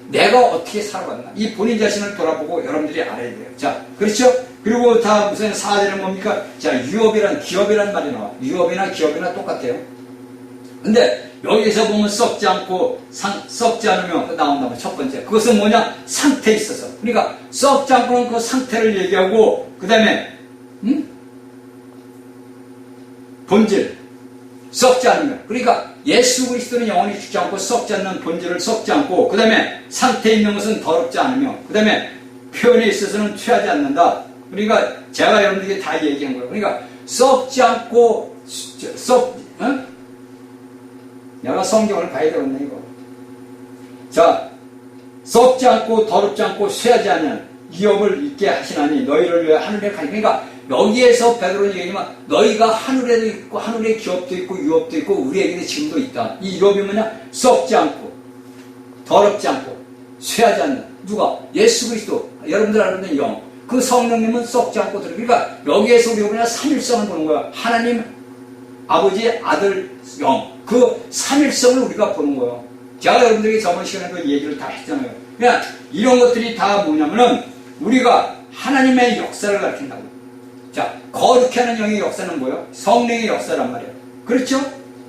Speaker 1: 내가 어떻게 살아왔나. 이 본인 자신을 돌아보고 여러분들이 알아야 돼요. 자, 그렇죠? 그리고 다 무슨 4절은 뭡니까? 자, 기업이란 말이 나와. 유업이나 기업이나 똑같아요. 근데 여기서 보면 썩지 않고 썩지 않으면 나온다면 첫 번째. 그것은 뭐냐? 상태에 있어서. 그러니까 썩지 않고는 그 상태를 얘기하고 그 다음에 본질. 썩지 않으면. 그러니까 예수 그리스도는 영원히 죽지 않고 썩지 않는 본질을 썩지 않고 그 다음에 상태에 있는 것은 더럽지 않으며 그 다음에 표현에 있어서는 취하지 않는다. 그러니까 제가 여러분들에게 다 얘기한 거예요. 그러니까 썩지 않고 내가 성경을 봐야 되겠네 이거. 자, 썩지 않고 더럽지 않고 쇠하지 않는 기업을 있게 하시나니 너희를 위해 하늘에 가니. 그러니까 여기에서 베드로는 얘기하지만 너희가 하늘에도 있고 하늘에 기업도 있고 유업도 있고 우리에게도 지금도 있다. 이 유업이 뭐냐? 썩지 않고 더럽지 않고 쇠하지 않는 누가? 예수 그리스도. 여러분들 아는 영. 그 성령님은 썩지 않고 들어. 그러니까 여기에서 우리가 뭐냐? 삼일성을 보는 거야. 하나님 아버지 아들 영. 그 삼일성을 우리가 보는 거예요. 제가 여러분들에게 저번 시간에 그 얘기를 다 했잖아요. 그러니까 이런 것들이 다 뭐냐면은 우리가 하나님의 역사를 가르친다고. 자, 거룩해 하는 영의 역사는 뭐예요? 성령의 역사란 말이에요. 그렇죠?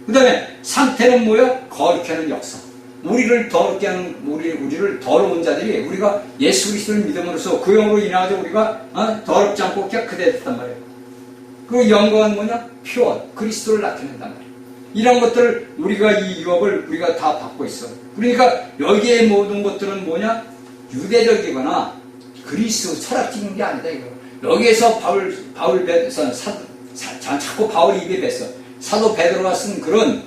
Speaker 1: 그 다음에 상태는 뭐예요? 거룩해 하는 역사. 우리를 더럽게 하는, 우리를 더러운 자들이 우리가 예수 그리스도를 믿음으로써 그 영으로 인하여 우리가 더럽지 않고 깨끗해 됐단 말이에요. 그 영광은 뭐냐? 표현, 그리스도를 나타낸단 말이에요. 이런 것들을 우리가 이 유업을 우리가 다 받고 있어. 그러니까 여기에 모든 것들은 뭐냐? 유대적이거나 그리스 철학적인 게 아니다 이거. 여기에서 바울 베드로서 자꾸 바울이 입에 뱉어. 사도 베드로가 쓴 글은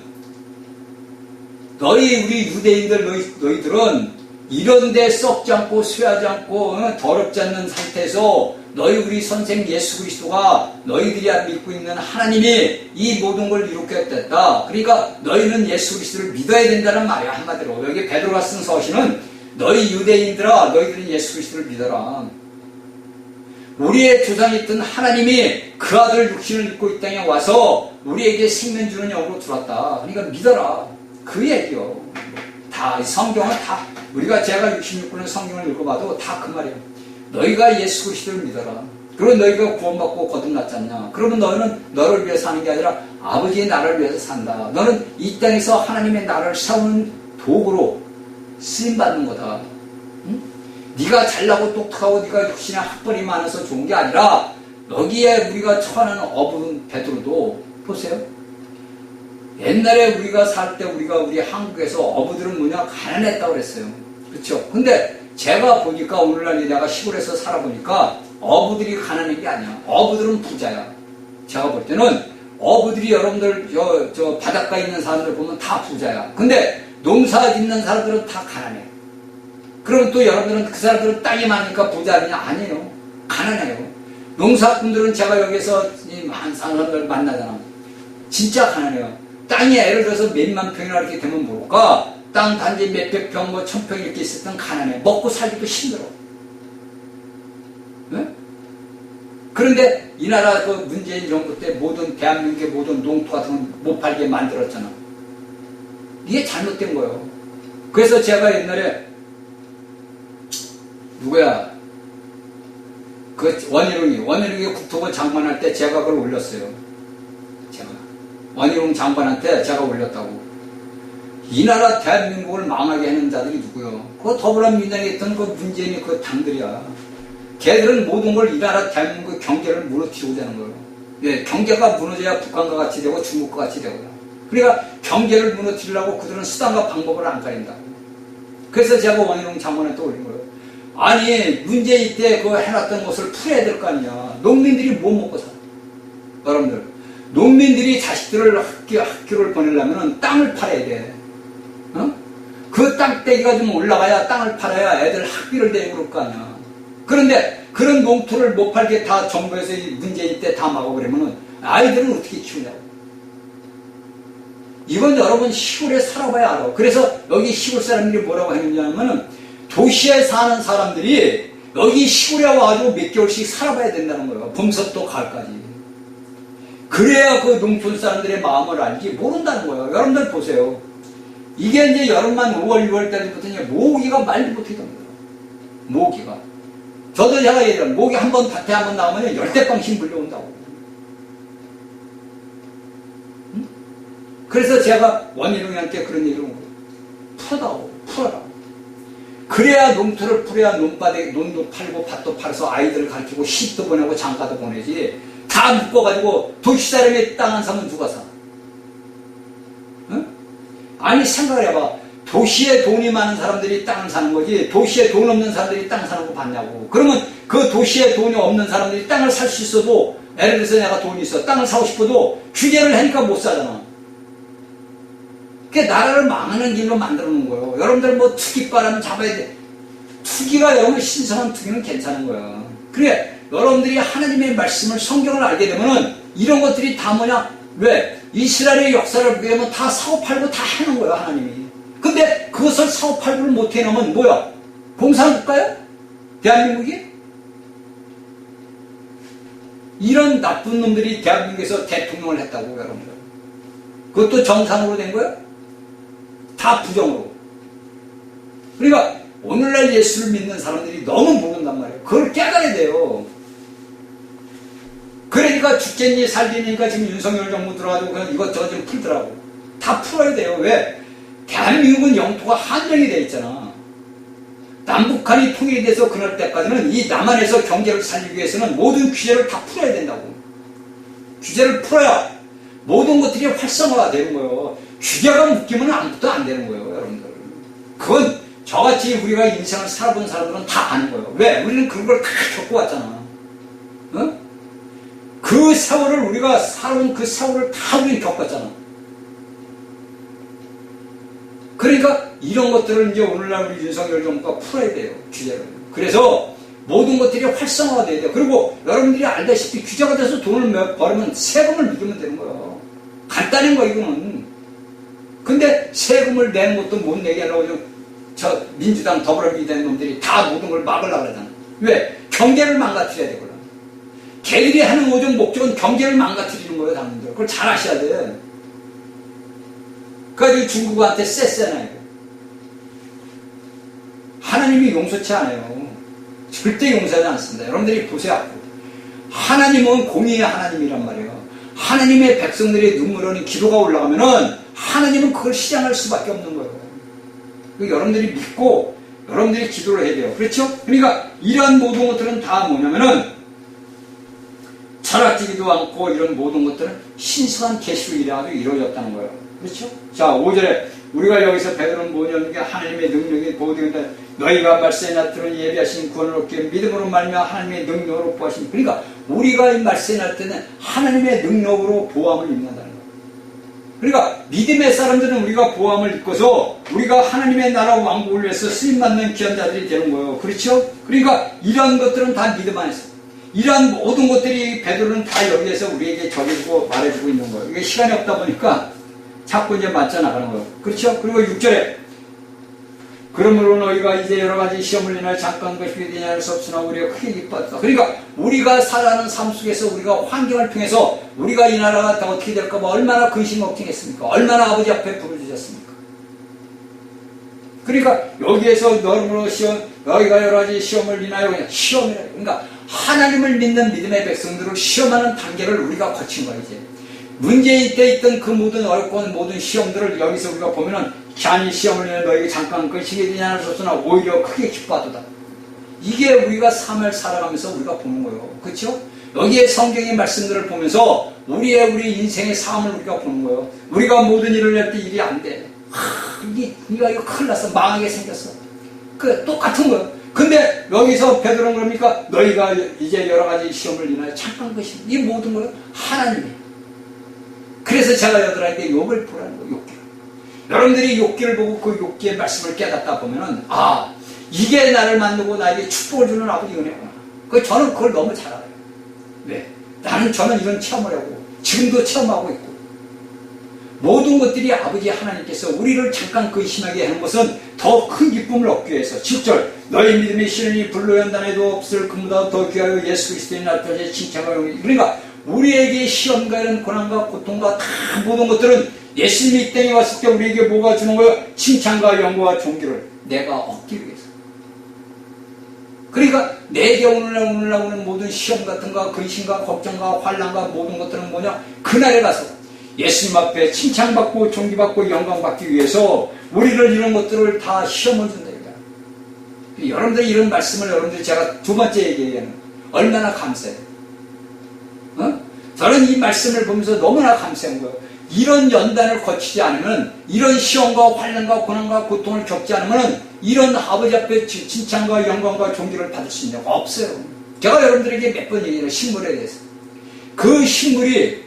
Speaker 1: 우리 유대인들 너희들은 이런데 썩지 않고 쇠하지 않고 더럽지 않는 상태에서 우리 선생 예수 그리스도가 너희들이 믿고 있는 하나님이 이 모든 걸 이룩했다. 그러니까 너희는 예수 그리스도를 믿어야 된다는 말이야. 한마디로 여기 베드로가 쓴 서신은 너희 유대인들아 너희들은 예수 그리스도를 믿어라. 우리의 조상이 있던 하나님이 그 아들 육신을 입고 이 땅에 와서 우리에게 생명 주는 영으로 들어왔다. 그러니까 믿어라. 그 얘기요. 다 성경은 다 제가 66권의 성경을 읽어봐도 다 그 말이에요. 너희가 예수 그리스도를 믿어라. 그리고 너희가 구원받고 거듭났잖냐. 그러면 너희는 너를 위해서 사는 게 아니라 아버지의 나라를 위해서 산다. 너는 이 땅에서 하나님의 나라를 세우는 도구로 쓰임받는 거다. 응? 네가 잘나고 똑똑하고 네가 육신에 학벌이 많아서 좋은 게 아니라 여기에 우리가 처하는 어부는 베드로도 보세요. 옛날에 우리가 살 때 우리 한국에서 어부들은 뭐냐? 가난했다고 그랬어요. 그렇죠? 근데 제가 보니까 오늘날 내가 시골에서 살아보니까 어부들이 가난한 게 아니야. 어부들은 부자야. 제가 볼 때는 어부들이 여러분들 저 바닷가에 있는 사람들 보면 다 부자야. 근데 농사 짓는 사람들은 다 가난해. 그럼 또 여러분들은 그 사람들은 땅이 많으니까 부자 아니냐? 아니에요. 가난해요. 농사꾼들은 제가 여기서 많은 사람들 만나잖아. 진짜 가난해요. 땅이 예를 들어서 몇만 평이나 이렇게 되면 모를까? 땅 단지 몇백 평, 1000평 이렇게 있을 땐 가난해. 먹고 살기도 힘들어. 네? 그런데 이 나라 그 문재인 정부 때 모든 대한민국의 모든 농토 같은 건 못 팔게 만들었잖아. 이게 잘못된 거예요. 그래서 제가 옛날에 누구야? 그 원희룡이 국토부 장관할 때 제가 그걸 올렸어요. 원희룡 장관한테 제가 올렸다고. 이 나라 대한민국을 망하게 하는 자들이 누구요? 그 더불어민주당에 있던 그 문재인이 그 당들이야. 걔들은 모든 걸 이 나라 대한민국 경제를 무너뜨리고자 하는 거예요. 예, 경제가 무너져야 북한과 같이 되고 중국과 같이 되고요. 그러니까 경제를 무너뜨리려고 그들은 수단과 방법을 안 가린다고. 그래서 제가 원희룡 장관한테 올린 거예요. 아니 문재인 때 그 해놨던 것을 풀어야 될 거 아니냐. 농민들이 뭐 먹고 살아? 여러분들 농민들이 자식들을 학교를 보내려면 땅을 팔아야 돼. 어? 그 땅대기가 좀 올라가야 땅을 팔아야 애들 학비를 내고 그럴 거 아니야. 그런데 그런 농토를 못 팔게 다 정부에서 문재인 때 다 막아버리면 아이들은 어떻게 키우냐고. 이건 여러분 시골에 살아봐야 알아. 그래서 여기 시골 사람들이 뭐라고 했느냐면은 도시에 사는 사람들이 여기 시골에 와가지고 몇 개월씩 살아봐야 된다는 거예요. 봄부터 가을까지. 그래야 그 농촌 사람들의 마음을 알지 모른다는 거예요. 여러분들 보세요. 이게 이제 여름만 5월, 6월 때부터 이제 모기가 말도 못하게 됩니다. 모기가. 저도 제가 얘기해요. 모기 한 번, 밭에 한 번 나오면 열대방씩 물려온다고. 응? 그래서 제가 원희룡이한테 그런 얘기를 한 거예요. 풀어라. 그래야 농토를 풀어야 논도 팔고 밭도 팔아서 아이들을 가르치고 시집도 보내고 장가도 보내지. 다 묶어가지고 도시 사람이 땅 안 사면 누가 사? 응? 아니 생각을 해봐. 도시에 돈이 많은 사람들이 땅을 사는 거지 도시에 돈 없는 사람들이 땅 사는 거 봤냐고. 그러면 그 도시에 돈이 없는 사람들이 땅을 살 수 있어도 예를 들어서 내가 돈이 있어 땅을 사고 싶어도 규제를 하니까 못 사잖아. 그게 나라를 망하는 길로 만들어 놓은 거예요. 여러분들 뭐 투기바람 잡아야 돼. 투기가 여러분 신성한 투기는 괜찮은 거야. 그래 여러분들이 하나님의 말씀을 성경을 알게 되면은 이런 것들이 다 뭐냐? 왜? 이스라엘의 역사를 보게 되면 다 사고팔고 다 해놓은 거예요 하나님이. 근데 그것을 사고팔고를 못 해놓으면 뭐야? 공산국가야? 대한민국이? 이런 나쁜 놈들이 대한민국에서 대통령을 했다고 여러분들. 그것도 정상으로 된 거야? 다 부정으로. 그러니까 오늘날 예수를 믿는 사람들이 너무 모른단 말이에요. 그걸 깨달아야 돼요. 그러니까 죽겠니 살겠니까 지금 윤석열 정부 들어가지고 그냥 이것저것 좀 풀더라고. 다 풀어야 돼요. 왜? 대한민국은 영토가 한정이 되어 있잖아. 남북한이 통일이 돼서 그럴 때까지는 이 남한에서 경제를 살리기 위해서는 모든 규제를 다 풀어야 된다고. 규제를 풀어야 모든 것들이 활성화가 되는 거예요. 규제가 묶이면 아무것도 안 되는 거예요, 여러분들. 그건 저같이 우리가 인생을 살아본 사람들은 다 아는 거예요. 왜? 우리는 그런 걸 다 겪고 왔잖아. 어? 그 세월을 우리가 살아온 그 세월을 다 우리는 겪었잖아. 그러니까 이런 것들을 이제 오늘날 우리 윤석열 정부가 풀어야 돼요, 규제를. 그래서 모든 것들이 활성화가 돼야 돼요. 그리고 여러분들이 알다시피 규제가 돼서 돈을 벌으면 세금을 믿으면 되는 거예요. 간단한 거 이거는. 근데 세금을 내는 것도 못 내게 하려고 저 민주당 더불어민주당 놈들이 다 모든 걸 막으려고 하잖아. 왜? 경제를 망가뜨려야 되거든. 걔들이 하는 모든 목적은 경제를 망가뜨리는 거예요, 당신들. 그걸 잘 아셔야 돼. 그래가지고 중국한테 쎄쎄나요. 하나님이 용서치 않아요. 절대 용서하지 않습니다. 여러분들이 보세요. 하나님은 공의의 하나님이란 말이에요. 하나님의 백성들의 눈물 흘리는 기도가 올라가면은 하나님은 그걸 실현할 수밖에 없는 거예요. 여러분들이 믿고 여러분들이 기도를 해야 돼요. 그렇죠? 그러니까 이런 모든 것들은 다 뭐냐면은 철학지기도 않고 이런 모든 것들은 신성한 계시로 일해가지고 이루어졌다는 거예요. 그렇죠? 자, 5절에 우리가 여기서 배우는 뭐냐면 하나님의 능력이 보호되는다. 너희가 말세에 나타나는 예비하신 구원을 얻기 위해 믿음으로 말미암아 하나님의 능력으로 보호하신. 그러니까 우리가 이 말세에 날 때는 하나님의 능력으로 보호함을 입는다는 거예요. 그러니까 믿음의 사람들은 우리가 보호함을 입고서 우리가 하나님의 나라 왕국을 위해서 쓰임받는 귀한 자들이 되는 거예요. 그렇죠? 그러니까 이런 것들은 다 믿음 안에서. 이러한 모든 것들이 베드로는 다 여기에서 우리에게 적해주고 말해주고 있는 거예요. 이게 시간이 없다 보니까 자꾸 이제 맞춰 나가는 거예요. 그렇죠? 그리고 6절에 그러므로 너희가 이제 여러 가지 시험을 인하여 잠깐 것이 되냐 할 수 없으나 우리가 크게 기뻤다. 그러니까 우리가 살아가는 삶 속에서 우리가 환경을 통해서 우리가 이 나라가 어떻게 될까 봐 얼마나 근심 걱정했습니까? 얼마나 아버지 앞에 부르짖었습니까? 그러니까 여기에서 너희가 여러 가지 시험을 인하여 그냥 시험이라. 그러니까 하나님을 믿는 믿음의 백성들을 시험하는 단계를 우리가 거친 거야 이제. 문제일 때 있던 그 모든 어렵고 모든 시험들을 여기서 우리가 보면은 잔이 시험을 내는 너에게 잠깐 근심이 되냐 하셨으나 오히려 크게 기뻐하도다. 이게 우리가 삶을 살아가면서 우리가 보는 거예요. 그렇죠? 여기에 성경의 말씀들을 보면서 우리 인생의 삶을 우리가 보는 거예요. 우리가 모든 일을 할 때 일이 안 돼. 네가 이거 큰일 났어. 망하게 생겼어. 그 똑같은 거예요. 근데 여기서 베드로는 그럽니까? 너희가 이제 여러 가지 시험을 인하여 잠깐 것입니다. 이 모든 걸 하나님이. 그래서 제가 여러분에게 욥을 보라는 거예요. 욥기. 여러분들이 욥기를 보고 그 욥기의 말씀을 깨닫다 보면은 아 이게 나를 만들고 나에게 축복을 주는 아버지 은혜구나. 저는 그걸 너무 잘 알아요. 왜? 저는 이런 체험을 하고 지금도 체험하고 있고 모든 것들이 아버지 하나님께서 우리를 잠깐 근심하게 하는 것은 더 큰 기쁨을 얻기 위해서 7절 너희 믿음의 실현이 불로 연단에도 없을 그보다 더 귀하여 예수 그리스도의 나타내 칭찬과 영광이. 그러니까 우리에게 시험과 이런 고난과 고통과 다 모든 것들은 예수님이 이 땅에 왔을 때 우리에게 뭐가 주는 거예요? 칭찬과 영광과 존귀를 내가 얻기 위해서. 그러니까 내게 오늘날 오는 모든 시험 같은 거, 근심과 걱정과 환난과 모든 것들은 뭐냐? 그날에 가서 예수님 앞에 칭찬받고 존귀받고 영광받기 위해서 우리를 이런 것들을 다 시험을 준다. 여러분들이 이런 말씀을 여러분들이 제가 두 번째 얘기하는 얼마나 감사해요. 저는 이 말씀을 보면서 너무나 감사한 거예요. 이런 연단을 거치지 않으면, 이런 시험과 환난과 고난과 고통을 겪지 않으면 이런 아버지 앞에 칭찬과 영광과 존귀를 받을 수 있는 거 없어요. 제가 여러분들에게 몇 번 얘기해요. 식물에 대해서. 그 식물이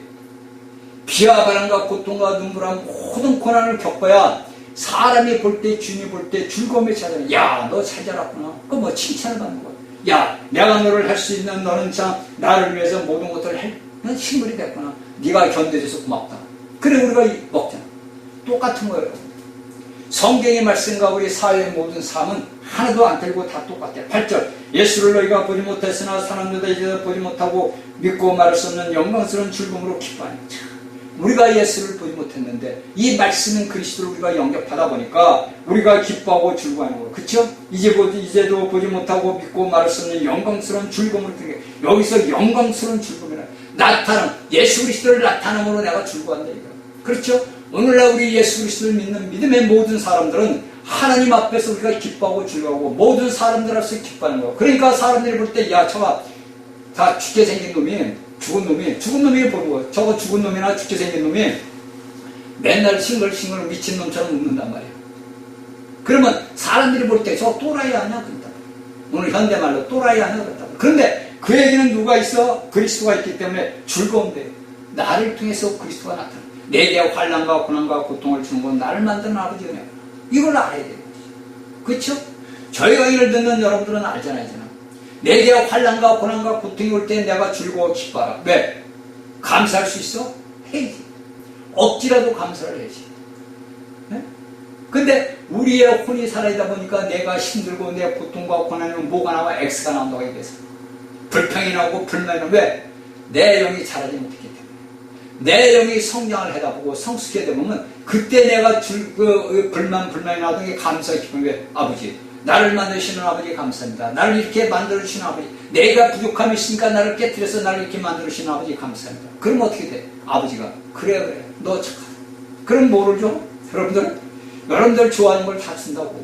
Speaker 1: 비와 바람과 고통과 눈물과 모든 고난을 겪어야 사람이 볼 때, 주인이 볼 때 즐거움에 찾아요. 야, 너 잘 자랐구나. 그 뭐 칭찬을 받는 거야. 야, 내가 너를 할 수 있는, 너는 참 나를 위해서 모든 것들을 할 식물이 됐구나. 네가 견뎌줘서 고맙다. 그래 우리가 먹잖아. 똑같은 거예요. 성경의 말씀과 우리 사회의 모든 삶은 하나도 안 틀리고 다 똑같아요. 8절 예수를 너희가 보지 못했으나 사람들도 이제 보지 못하고 믿고 말할 수 없는 영광스러운 즐거움으로 기뻐하니. 우리가 예수를 보지 못했는데 이 말씀은 그리스도를 우리가 영접하다 보니까 우리가 기뻐하고 즐거워하는 거예요. 그렇죠? 이제도 보지 못하고 믿고 말할 수 없는 영광스러운 즐거움을 드리게. 여기서 영광스러운 즐거움이라 나타남, 예수 그리스도를 나타남으로 내가 즐거워한다 이거. 그렇죠? 오늘날 우리 예수 그리스도를 믿는 믿음의 모든 사람들은 하나님 앞에서 우리가 기뻐하고 즐거워하고 모든 사람들 앞에서 기뻐하는 거예요. 그러니까 사람들이 볼 때 야 저가 다 죽게 생긴 놈이 죽은 놈이 보는 거예요. 저거 죽은 놈이나 죽게 생긴 놈이 맨날 싱글싱글 미친 놈처럼 웃는단 말이에요. 그러면 사람들이 볼 때 저 또라이 아니야? 그런다. 오늘 현대말로 또라이 아니야? 그런다. 그런데 그 얘기는 누가 있어? 그리스도가 있기 때문에 즐거운데 나를 통해서 그리스도가 나타나. 내게 환난과 고난과 고통을 주는 건 나를 만드는 아버지 은혜구나. 이걸 알아야 되는 거지. 그렇죠? 저희 강의를 듣는 여러분들은 알잖아요. 내게 환난과 고난과 고통이 올 때 내가 즐거워 기뻐하라. 왜? 감사할 수 있어? 해야지. 억지라도 감사를 해야지. 네? 근데 우리의 혼이 살아있다 보니까 내가 힘들고 내 고통과 고난은 뭐가 나와? X가 나온다고 얘기해서 불평이 나오고 불만이 나오고. 왜? 내 영이 자라지 못했기 때문에. 내 영이 성장을 해다 보고 성숙해야 되면 그때 내가 불만이 나오던 게 감사의 기쁨이. 왜? 아버지 나를 만드시는 아버지 감사합니다. 나를 이렇게 만들어주시는 아버지, 내가 부족함이 있으니까 나를 깨뜨려서 나를 이렇게 만들어주시는 아버지 감사합니다. 그럼 어떻게 돼? 아버지가 그래 너 착하다. 그럼 뭐를 줘? 여러분들 좋아하는 걸 다 준다고.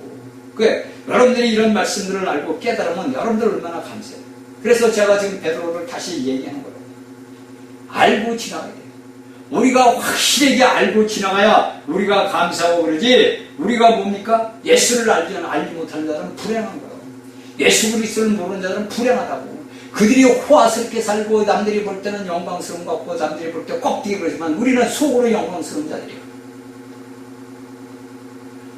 Speaker 1: 그래 여러분들이 이런 말씀들을 알고 깨달으면 여러분들 얼마나 감사해요. 그래서 제가 지금 베드로를 다시 얘기하는 거예요. 알고 지나가야 돼요. 우리가 확실하게 알고 지나가야 우리가 감사하고 그러지. 우리가 뭡니까? 예수를 알지 못하는 자들은 불행한 거예요. 예수 그리스도를 모르는 자들은 불행하다고. 그들이 호화스럽게 살고 남들이 볼 때는 영광스러운 것 같고 남들이 볼 때 껍데기 그러지만 우리는 속으로 영광스러운 자들이에요.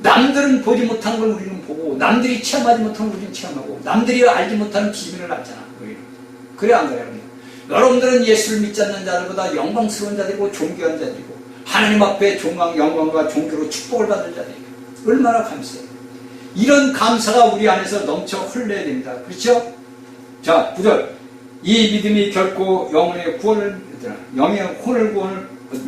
Speaker 1: 남들은 보지 못하는 걸 우리는 보고 남들이 체험하지 못하는 걸 우리는 체험하고 남들이 알지 못하는 비밀을 알잖아. 우리는. 그래 안 그래요? 여러분들은 예수를 믿지 않는 자들보다 영광스러운 자들이고 존귀한 자들이고 하나님 앞에 영광과 존귀로 축복을 받을 자들이에요. 얼마나 감사해요. 이런 감사가 우리 안에서 넘쳐 흘러야 됩니다. 그렇죠? 자, 9절 이 믿음이 결코 영혼의 구원을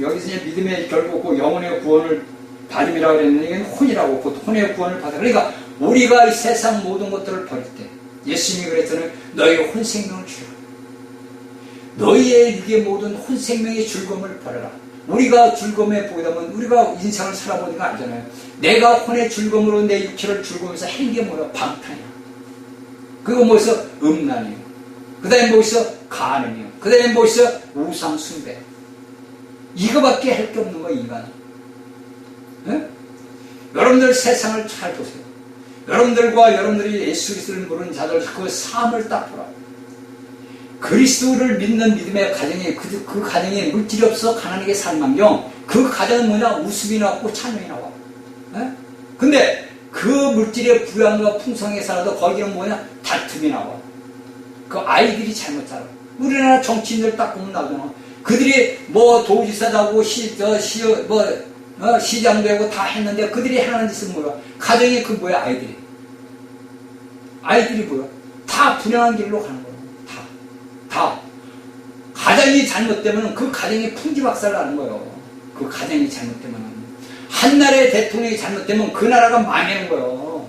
Speaker 1: 여기서 이제 믿음의 결코 영혼의 구원을 받음이라고 그랬는데 이건 혼이라고 곧 혼의 구원을 받아. 그러니까 우리가 이 세상 모든 것들을 버릴 때 예수님이 그랬잖아요. 너희 혼 생명을 주라. 너희의 육의 모든 혼 생명의 즐거움을 버려라. 우리가 즐거움에 보게 되면 우리가 인생을 살아보니까 알잖아요. 내가 혼의 즐거움으로 내 육체를 즐거우면서 하는 게 뭐야? 방탕이야. 그거 뭐 있어? 음란이요. 그 다음에 뭐 있어? 간음이요. 그 다음에 뭐 있어? 우상 숭배. 이거밖에 할 게 없는 거야, 인간은. 네? 여러분들 세상을 잘 보세요. 여러분들과 여러분들이 예수 그리스도를 모르는 자들 그 삶을 딱 보라. 그리스도를 믿는 믿음의 가정에 그 가정에 물질이 없어 가난하게 살만경 그 가정은 뭐냐? 웃음이 나고 찬양이 나와. 에? 근데 그 물질의 부양과 풍성하게 살아도 거기는 뭐냐? 다툼이 나와. 그 아이들이 잘못 자라. 우리나라 정치인들 딱 보면 나오잖아. 그들이 뭐 도지사도 하고 시장도 하고 다 했는데 그들이 하는 짓은 뭐야? 가정에 그 뭐야? 아이들이 뭐야? 다 불행한 길로 가는 거야. 다. 가정이 잘못되면 그 가정이 풍지박살 나는 거예요. 그 가정이 잘못되면, 한 나라의 대통령이 잘못되면 그 나라가 망하는 거예요.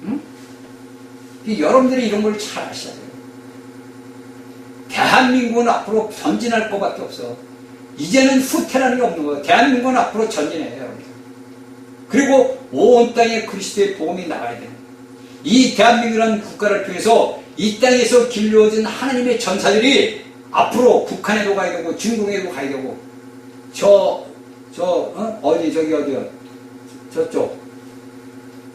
Speaker 1: 응? 여러분들이 이런 걸 잘 아셔야 돼요. 대한민국은 앞으로 전진할 것밖에 없어. 이제는 후퇴라는 게 없는 거예요. 대한민국은 앞으로 전진해요, 여러분들. 그리고 온 땅에 그리스도의 복음이 나가야 돼요. 이 대한민국이라는 국가를 통해서 이 땅에서 길러진 하나님의 전사들이 앞으로 북한에도 가야 되고 중국에도 가야 되고 어디요? 저쪽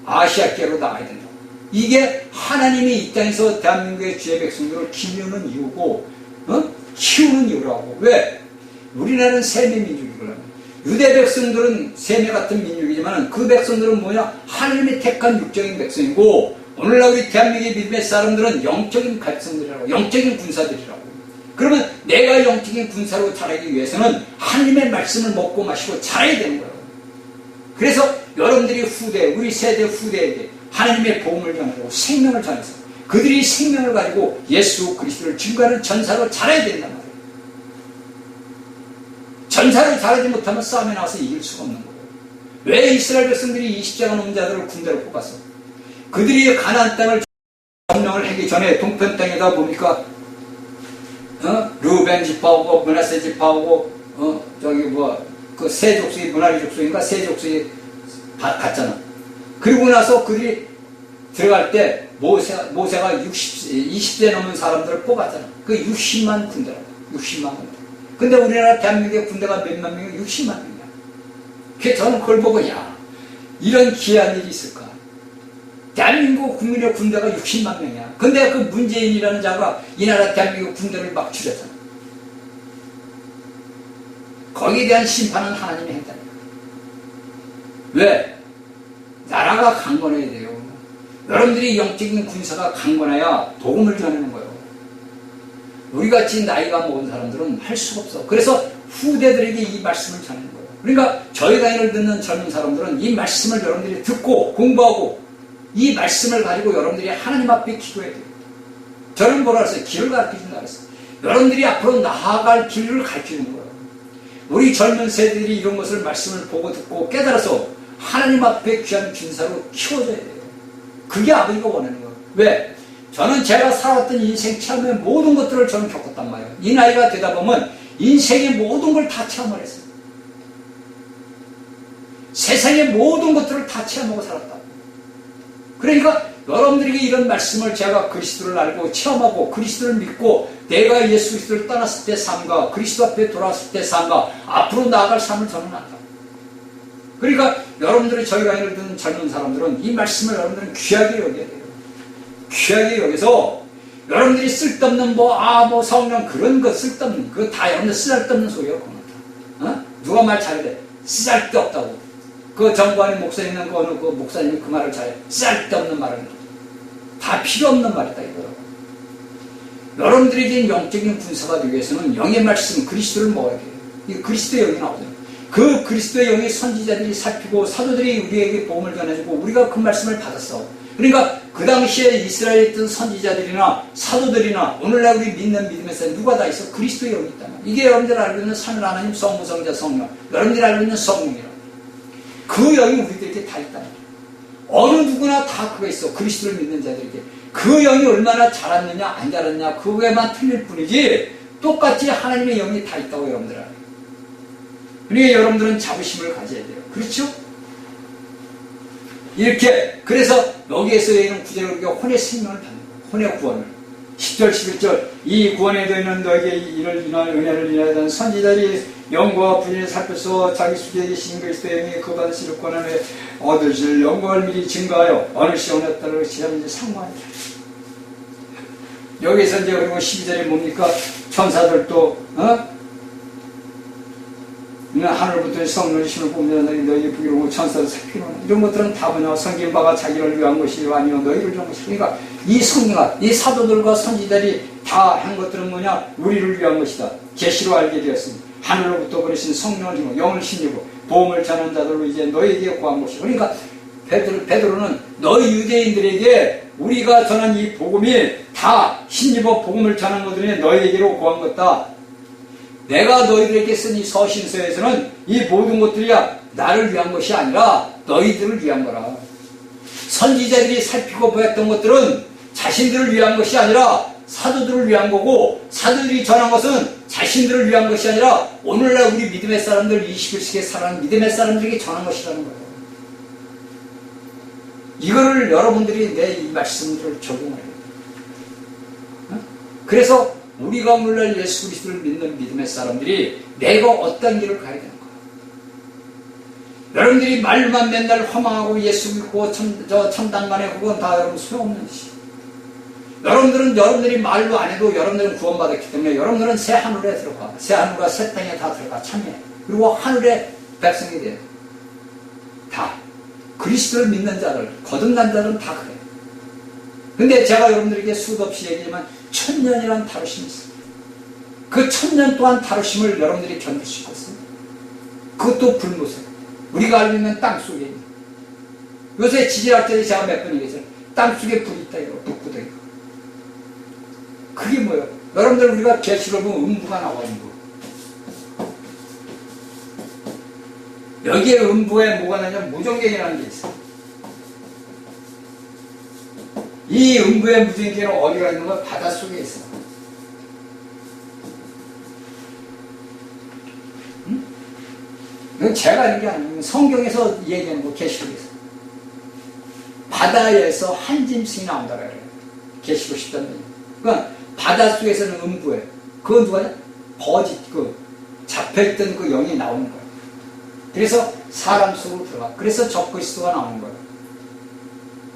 Speaker 1: 아시아계로 나가야 된다. 이게 하나님이 이 땅에서 대한민국의 주의 백성들을 기르는 이유고 키우는 이유라고. 왜? 우리나라는 세미 민족이거든요. 유대 백성들은 세미 같은 민족이지만 그 백성들은 뭐냐? 하나님이 택한 육적인 백성이고, 오늘날 우리 대한민국의 믿음의 사람들은 영적인 백성들이라고, 영적인 군사들이라고. 그러면 내가 영적인 군사로 자라기 위해서는 하나님의 말씀을 먹고 마시고 자라야 되는 거예요. 그래서 여러분들이 우리 세대 후대에게 하나님의 복음을 전하고 생명을 전해서 그들이 생명을 가지고 예수 그리스도를 증거하는 전사로 자라야 된단 말이에요. 전사로 자라지 못하면 싸움에 나와서 이길 수가 없는 거예요. 왜 이스라엘 백성들이 이 십자가 넘은 자들을 군대로 뽑았어? 그들이 가나안 땅을 점령을 하기 전에 동편 땅에다 뭡니까? 르벤 지파하고 므낫세 지파하고 그 세 족속이 므라리 족속인가 세 족속이 갔잖아. 그리고 나서 그들이 들어갈 때 모세가 20세 넘은 사람들을 뽑았잖아. 그 60만 군대라고. 60만 군대. 근데 우리나라 대한민국의 군대가 몇만 명이야? 60만 명이야. 그래서 저는 그걸 보고, 야, 이런 기이한 일이 있을까? 대한민국 국민의 군대가 60만 명이야. 근데 그 문재인이라는 자가 이 나라 대한민국 군대를 막 줄였잖아. 거기에 대한 심판은 하나님이 했다니까. 왜? 나라가 강건해야 돼요. 여러분들이 영적인 군사가 강건해야 복음을 전하는 거예요. 우리같이 나이가 먹은 사람들은 할 수가 없어. 그래서 후대들에게 이 말씀을 전하는 거예요. 그러니까 저희 강의를 듣는 젊은 사람들은 이 말씀을 여러분들이 듣고 공부하고 이 말씀을 가지고 여러분들이 하나님 앞에 기도해야 돼요. 저는 뭐라 그랬어요? 길을 가르쳐준다 그랬어요. 여러분들이 앞으로 나아갈 길을 가르쳐주는 거예요. 우리 젊은 세대들이 이런 것을 말씀을 보고 듣고 깨달아서 하나님 앞에 귀한 군사로 키워줘야 돼요. 그게 아버지가 원하는 거예요. 왜? 저는 제가 살았던 인생 체험의 모든 것들을 저는 겪었단 말이에요. 이 나이가 되다 보면 인생의 모든 걸 다 체험을 했어요. 세상의 모든 것들을 다 체험하고 살았다고. 그러니까 여러분들에게 이런 말씀을 제가 그리스도를 알고 체험하고 그리스도를 믿고 내가 예수 그리스도를 떠났을 때 삶과 그리스도 앞에 돌아왔을 때 삶과 앞으로 나아갈 삶을 저는 안다. 그러니까 여러분들이 저희 강의를 듣는 젊은 사람들은 이 말씀을 여러분들은 귀하게 여겨야 돼요. 귀하게 여기서 여러분들이 쓸데없는 성령 그런 거 쓸데없는 그거 다 여러분들 쓸데없는 소리예요. 그건 다. 누가 말 잘해? 쓸데없다고. 그 정부안에 목사 있는 그 어느 그 목사님이 그 말을 잘해. 쓸데없는 말을 다 필요 없는 말이다 이거요. 여러분들에게 영적인 군사가 되기 위해서는 영의 말씀 그리스도를 먹어야 돼요. 이 그리스도의 영이 나오잖아요. 그 그리스도의 영의 선지자들이 살피고 사도들이 우리에게 복음을 전해주고 우리가 그 말씀을 받았어. 그러니까 그 당시에 이스라엘에 있던 선지자들이나 사도들이나 오늘날 우리 믿는 믿음의 사람 누가 다 있어? 그리스도의 영이 있단 말이야. 이게 여러분들 알고 있는 삼위 하나님 성부성자 성령, 여러분들이 알고 있는 성령이라고. 그 영이 우리들에게 다 있단 말이야. 어느 누구나 다 그거 있어. 그리스도를 믿는 자들에게. 그 영이 얼마나 잘았느냐 안 잘았냐 그거에만 틀릴 뿐이지 똑같이 하나님의 영이 다 있다고 여러분들 알아요. 그러니까 여러분들은 자부심을 가져야 돼요. 그렇죠? 이렇게 그래서 여기에서 얘기하는 구절을 우리가 혼의 생명을 받는 거예요. 혼의 구원을 10절 11절 이 구원에 되는 너에게 이를 인한 은혜를 인하여 선지자들이 영광과 분인을 살펴서 자기 수지에 계신 그리스도의 영이 그 받으실 권한을 얻으실 영광을 미리 증거하여 어느 시 어느 때를 지나는지 상고하니라. 여기서 이제 그리고 12절에 뭡니까? 천사들도 하늘부터 성령의 힘을 뿜는 너희의 부기로 천사를 살피노라. 이런 것들은 다 뭐냐? 성경바가 자기를 위한 것이 아니요 너희를 위한 것이. 그러니까 이 성경아, 이 사도들과 선지자들이 다 한 것들은 뭐냐? 우리를 위한 것이다. 계시로 알게 되었습니다. 하늘로부터 보내신 성령을 힘으로 영을 힘입고 복음을 전하는 자들로 이제 너희에게 구한 것이다. 그러니까 베드로는 너희 유대인들에게 우리가 전한 이 복음이 다 힘입어 복음을 전하는 것들이 너희에게로 구한 것다. 내가 너희들에게 쓴 이 서신서에서는 이 모든 것들이야 나를 위한 것이 아니라 너희들을 위한 거라. 선지자들이 살피고 보였던 것들은 자신들을 위한 것이 아니라 사도들을 위한 거고, 사도들이 전한 것은 자신들을 위한 것이 아니라 오늘날 우리 믿음의 사람들, 21세기에 살아가는 믿음의 사람들에게 전한 것이라는 거예요. 이거를 여러분들이 내 이 말씀들을 적용해야 돼요. 그래서 우리가 오늘날 예수 그리스도를 믿는 믿음의 사람들이 내가 어떤 길을 가야 되는 거야. 여러분들이 말만 맨날 허망하고 예수 믿고 천당간에 그건 다 여러분 소용없는 짓이에요. 여러분들은 여러분들이 말로 안 해도 여러분들은 구원받았기 때문에 여러분들은 새 하늘에 들어가. 새 하늘과 새 땅에 다 들어가 참여해. 그리고 하늘의 백성이 돼. 다. 그리스도를 믿는 자들, 거듭난 자들은 다 그래. 근데 제가 여러분들에게 수도 없이 얘기하지만 천년이란 다루심이 있습니다. 그 천년 동안 다루심을 여러분들이 견딜 수 있겠어요? 그것도 불무색. 우리가 알고 있는 땅 속에 있는. 요새 지질학자들이 제가 몇 번 얘기했어요. 땅 속에 불이 있다 이거, 북구덩이. 그게 뭐예요? 여러분들 우리가 계시록 보면 음부가 나와, 음부. 여기에 음부에 뭐가 나냐면 무정경이라는 게 있어요. 이 음부의 무정경은 어디가 있는 거야? 바닷속에 있어. 이건 제가 하는 게 아니에요. 성경에서 얘기하는 거, 계시록에서. 바다에서 한 짐승이 나온다고 그래요. 계시록 10장. 그러니까 바닷속에서는 음부에. 그건 누가냐? 거짓, 잡혀있던 그 영이 나오는 거예요. 그래서 사람 속으로 들어가. 그래서 적그리스도가 나오는 거예요.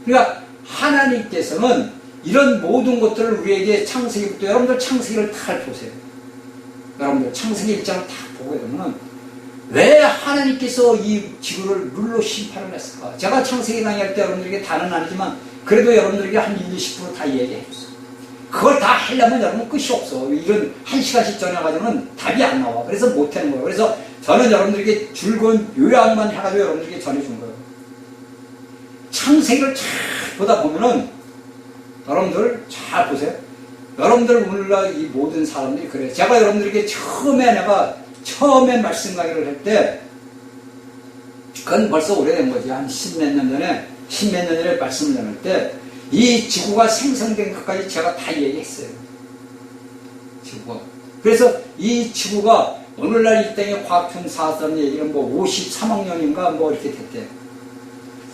Speaker 1: 그러니까 하나님께서는 이런 모든 것들을 우리에게 창세기부터, 여러분들 창세기를 다 보세요. 여러분들 창세기 1장을 다 보게 되면 왜 하나님께서 이 지구를 물로 심판을 했을까? 제가 창세기 강의할 때 여러분들에게 다는 아니지만 그래도 여러분들에게 한 20% 다 얘기해 줬어요. 그걸 다 하려면 여러분 끝이 없어. 이런 1시간씩 전해가지고는 답이 안 나와. 그래서 못하는 거예요. 그래서 저는 여러분들에게 즐거운 요약만 해가지고 여러분들에게 전해준 거예요. 창세기를 잘 보다 보면은 여러분들 잘 보세요. 여러분들 오늘날 이 모든 사람들이 그래요. 제가 여러분들에게 처음에 말씀 강의를 할 때 그건 벌써 오래된 거지. 한 십몇 년 전에 말씀을 나눌 때 이 지구가 생성된 것까지 제가 다 얘기했어요. 지구가. 그래서 이 지구가 오늘날 이 땅의 과학형 사람 얘기는 뭐 53억 년인가 뭐 이렇게 됐대.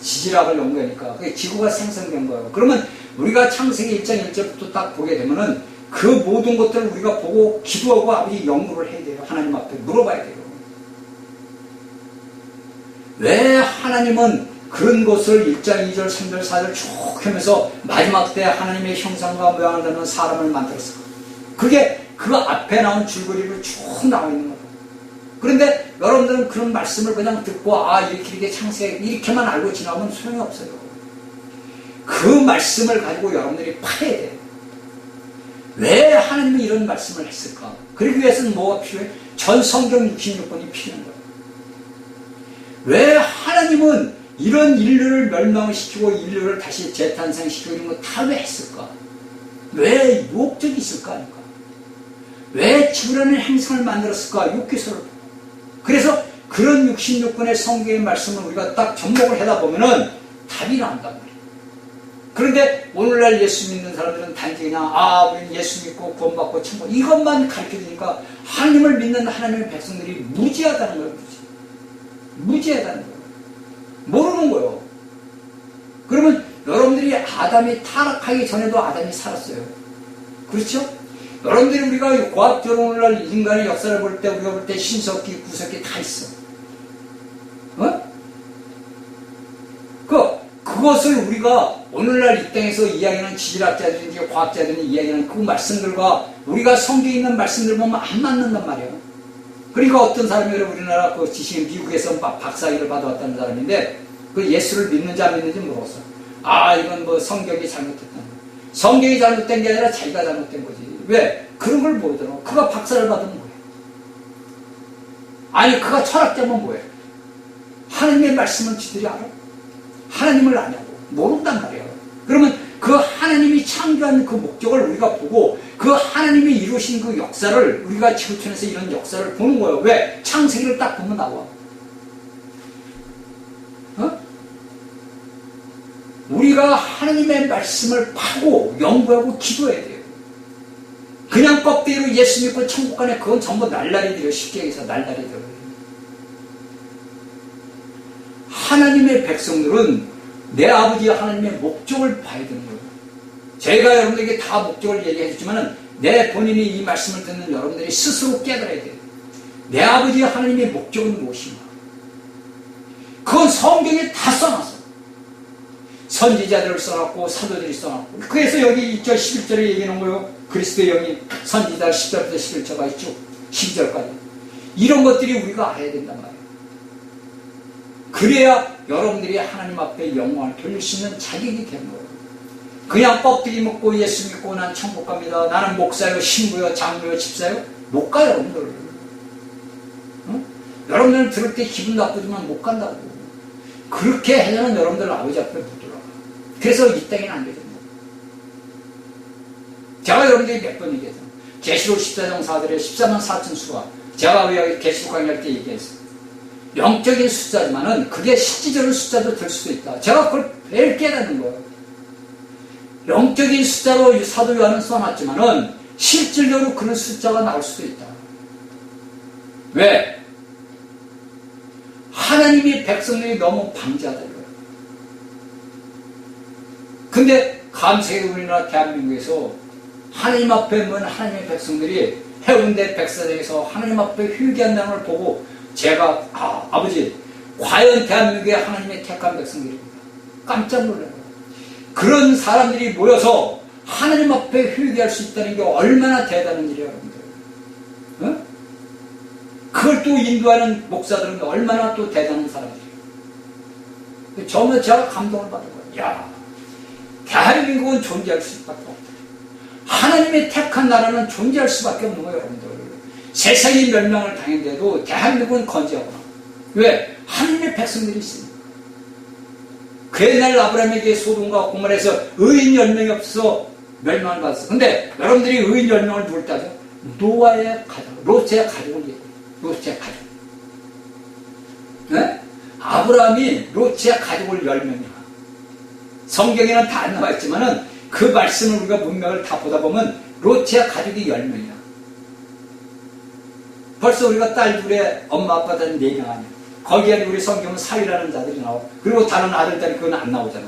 Speaker 1: 지질학을 연구하니까. 그게 지구가 생성된 거예요. 그러면 우리가 창세기 1장 1절부터 딱 보게 되면은 그 모든 것들을 우리가 보고 기도하고 아버지 연구를 해야 돼요. 하나님 앞에 물어봐야 돼요. 왜 하나님은 그런 것을 1장 2절 3절 4절 쭉 하면서 마지막 때 하나님의 형상과 모양을 닮은 사람을 만들었을까? 그게 그 앞에 나온 줄거리로 쭉 나와 있는 거예요. 그런데 여러분들은 그런 말씀을 그냥 듣고 이렇게 창세기 이렇게만 알고 지나가면 소용이 없어요. 그 말씀을 가지고 여러분들이 파야 돼요. 왜 하나님이 이런 말씀을 했을까? 그러기 위해서는 뭐가 필요해? 전 성경 66권이 필요한 거예요. 왜 하나님은 이런 인류를 멸망을 시키고 인류를 다시 재탄생시키고 이런 거 다 왜 했을까? 왜 목적이 있을까? 하니까. 왜 지구라는 행성을 만들었을까? 육기소를 보고. 그래서 그런 66권의 성경의 말씀을 우리가 딱 접목을 하다 보면은 답이 나온단 말이에요. 그런데 오늘날 예수 믿는 사람들은 단지 그냥 우리는 예수 믿고 구원받고 천국 이것만 가르쳐주니까 하나님을 믿는 하나님의 백성들이 무지하다는 거예요. 무지하다는 거예요. 모르는 거예요. 그러면 여러분들이 아담이 타락하기 전에도 아담이 살았어요. 그렇죠? 여러분들이 우리가 과학적으로 오늘날 인간의 역사를 볼 때 우리가 볼 때 신석기, 구석기 다 있어. 그것을 우리가 오늘날 이 땅에서 이야기하는 지질학자들인지 과학자들이 이야기하는 그 말씀들과 우리가 성경에 있는 말씀들 보면 안 맞는단 말이에요. 그러니까 어떤 사람이 우리나라 그 지식 미국에서 박사학위를 받아왔다는 사람인데 그 예수를 믿는지 안 믿는지 물어봤어. 이건 뭐 성경이 잘못됐다. 성경이 잘못된 게 아니라 자기가 잘못된 거지. 왜? 그런 걸 모르잖아. 그가 박사를 받으면 뭐해? 아니 그가 철학자면 뭐해? 하나님의 말씀을 지들이 알아? 하나님을 아냐고 모른단 말이에요. 그러면 그 하나님이 창조한 그 목적을 우리가 보고 그 하나님이 이루신 그 역사를 우리가 지구촌에서 이런 역사를 보는 거예요. 왜? 창세기를 딱 보면 나와. 우리가 하나님의 말씀을 파고 연구하고 기도해야 돼요. 그냥 껍데기로 예수 믿고 천국 가네, 그건 전부 날라리들이에요. 쉽게 얘기해서 날라리들. 하나님의 백성들은 내 아버지 하나님의 목적을 봐야 되는 거예요. 제가 여러분들에게 다 목적을 얘기해 주지만 내 본인이 이 말씀을 듣는 여러분들이 스스로 깨달아야 돼요. 내 아버지 하나님의 목적은 무엇인가? 그건 성경에 다 써놨어. 선지자들을 써놨고 사도들이 써놨고. 그래서 여기 1절 11절에 얘기하는 거예요. 그리스도의 영이 선지자 10절부터 11절가 있죠. 12절까지. 이런 것들이 우리가 알아야 된단 말이에요. 그래야 여러분들이 하나님 앞에 영광을 돌릴 수 있는 자격이 되는 거예요. 그냥 껍데기 먹고 예수 믿고 난 천국 갑니다. 나는 목사요, 신부요, 장로요, 집사요. 못 가요, 여러분들. 응? 여러분들은 들을 때 기분 나쁘지만 못 간다고. 그렇게 해서는 여러분들 아버지 앞에 못 돌아가. 그래서 이 땅에는 안 되거든요. 제가 여러분들이 몇 번 얘기했어요. 계시록 14장 4절에 14만 4천 수가 제가 왜 계시록 강의할 때 얘기했어요. 영적인 숫자지만은 그게 실질적인 숫자도 될 수도 있다. 제가 그걸 매일 깨닫는 거예요. 영적인 숫자로 사도 요한은 써놨지만은 실질적으로 그런 숫자가 나올 수도 있다. 왜? 하나님이 백성들이 너무 방지하다는 거예요. 근데 감사하게 우리나라 대한민국에서 하나님 앞에 문 하나님의 백성들이 해운대 백사장에서 하나님 앞에 회개한다는 걸 보고 제가 아버지 과연 대한민국의 하나님의 택한 백성들입니다. 깜짝 놀라요. 그런 사람들이 모여서 하나님 앞에 회개할 수 있다는 게 얼마나 대단한 일이에요, 여러분들. 어? 그걸 또 인도하는 목사들은 얼마나 또 대단한 사람들이에요. 처음에 제가 감동을 받은 거예요. 야, 대한민국은 존재할 수밖에 없다. 하나님의 택한 나라는 존재할 수밖에 없는 거예요, 여러분들. 세상이 멸망을 당했는데도 대한민국은 건재하구나. 왜? 하나님의 백성들이 있습니다. 그 옛날 아브라함에게 소돔과 고모라에서 의인 10명이 없어서 멸망을 받았어. 근데 여러분들이 의인 10명을 누굴 따져? 노아의 가족, 롯의 가족을 얘기해요. 롯의 가족. 네? 아브라함이 롯의 가족을 10명이야. 성경에는 다 안 나와 있지만은 그 말씀을 우리가 문맥을 다 보다 보면 롯의 가족이 10명이야. 벌써 우리가 딸 둘에 엄마 아빠들은 4명 아니야. 거기에 우리 성경은 사위라는 자들이 나와. 그리고 다른 아들, 딸이 그건 안 나오잖아.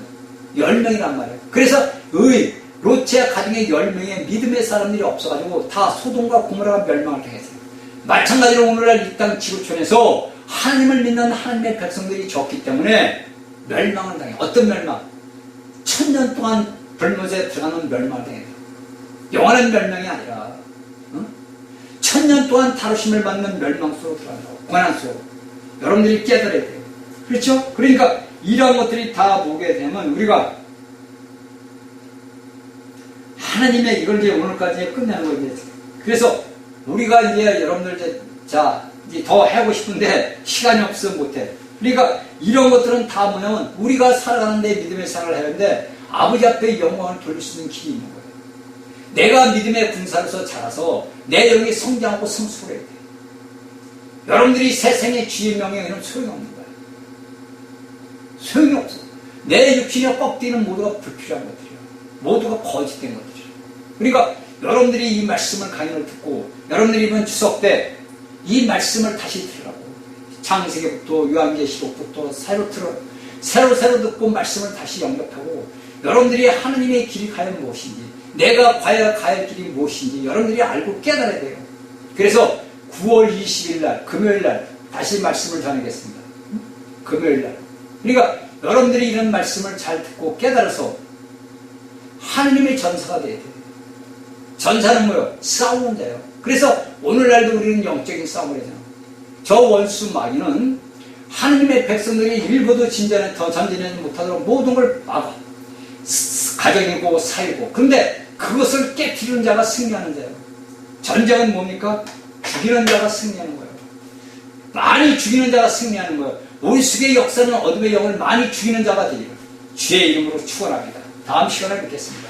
Speaker 1: 10명이란 말이에요. 그래서 롯의 가정에 10명의 믿음의 사람들이 없어가지고 다 소돔과 고모라가 멸망을 당했어요. 마찬가지로 오늘날 이 땅 지구촌에서 하나님을 믿는 하나님의 백성들이 적기 때문에 멸망을 당해요. 어떤 멸망? 1000년 동안 불못에 들어가는 멸망을 당해요. 영원한 멸망이 아니라 1000년 동안 다루심을 받는 멸망 속으로 들어간다고. 고난 속으로. 여러분들이 깨달아야 돼요. 그렇죠? 그러니까 이러한 것들이 다 보게 되면 우리가 하나님의 이걸 이제 오늘까지 끝내는 거예요. 그래서 우리가 이제 여러분들 이제 더 하고 싶은데 시간이 없어 못해. 그러니까 이런 것들은 다 뭐냐면 우리가 살아가는데 믿음의 생활을 해야 하는데 아버지 앞에 영광을 돌릴 수 있는 길이 있는 거예요. 내가 믿음의 군사로서 자라서 내 영이 성장하고 성숙해야 돼. 여러분들이 세상의 주의 명령에는 소용이 없는 거야. 소용이 없어. 내 육신의 껍데기는 모두가 불필요한 것들이야. 모두가 거짓된 것들이야. 그러니까 여러분들이 이 말씀을 강연을 듣고 여러분들이 이번 추석 때 이 말씀을 다시 들으라고. 창세기부터 요한계시록부터 새로 듣고 말씀을 다시 영접하고 여러분들이 하나님의 길이 과연 무엇인지 내가 과연 가야 할 길이 무엇인지 여러분들이 알고 깨달아야 돼요. 그래서 9월 20일 날 금요일 날 다시 말씀을 전하겠습니다. 금요일 날. 그러니까 여러분들이 이런 말씀을 잘 듣고 깨달아서 하나님의 전사가 돼야 돼요. 전사는 뭐예요? 싸우는 자예요. 그래서 오늘날도 우리는 영적인 싸움을 하잖아요. 저 원수 마귀는 하나님의 백성들이 일부도 더 전진하지 못하도록 모든 걸 막아. 가정이고 사이고. 그런데 그것을 깨트리는 자가 승리하는 자예요. 전쟁은 뭡니까? 죽이는 자가 승리하는 거예요. 많이 죽이는 자가 승리하는 거예요. 우리 속의 역사는 어둠의 영을 많이 죽이는 자가 되리라. 주의 이름으로 축원합니다. 다음 시간에 뵙겠습니다.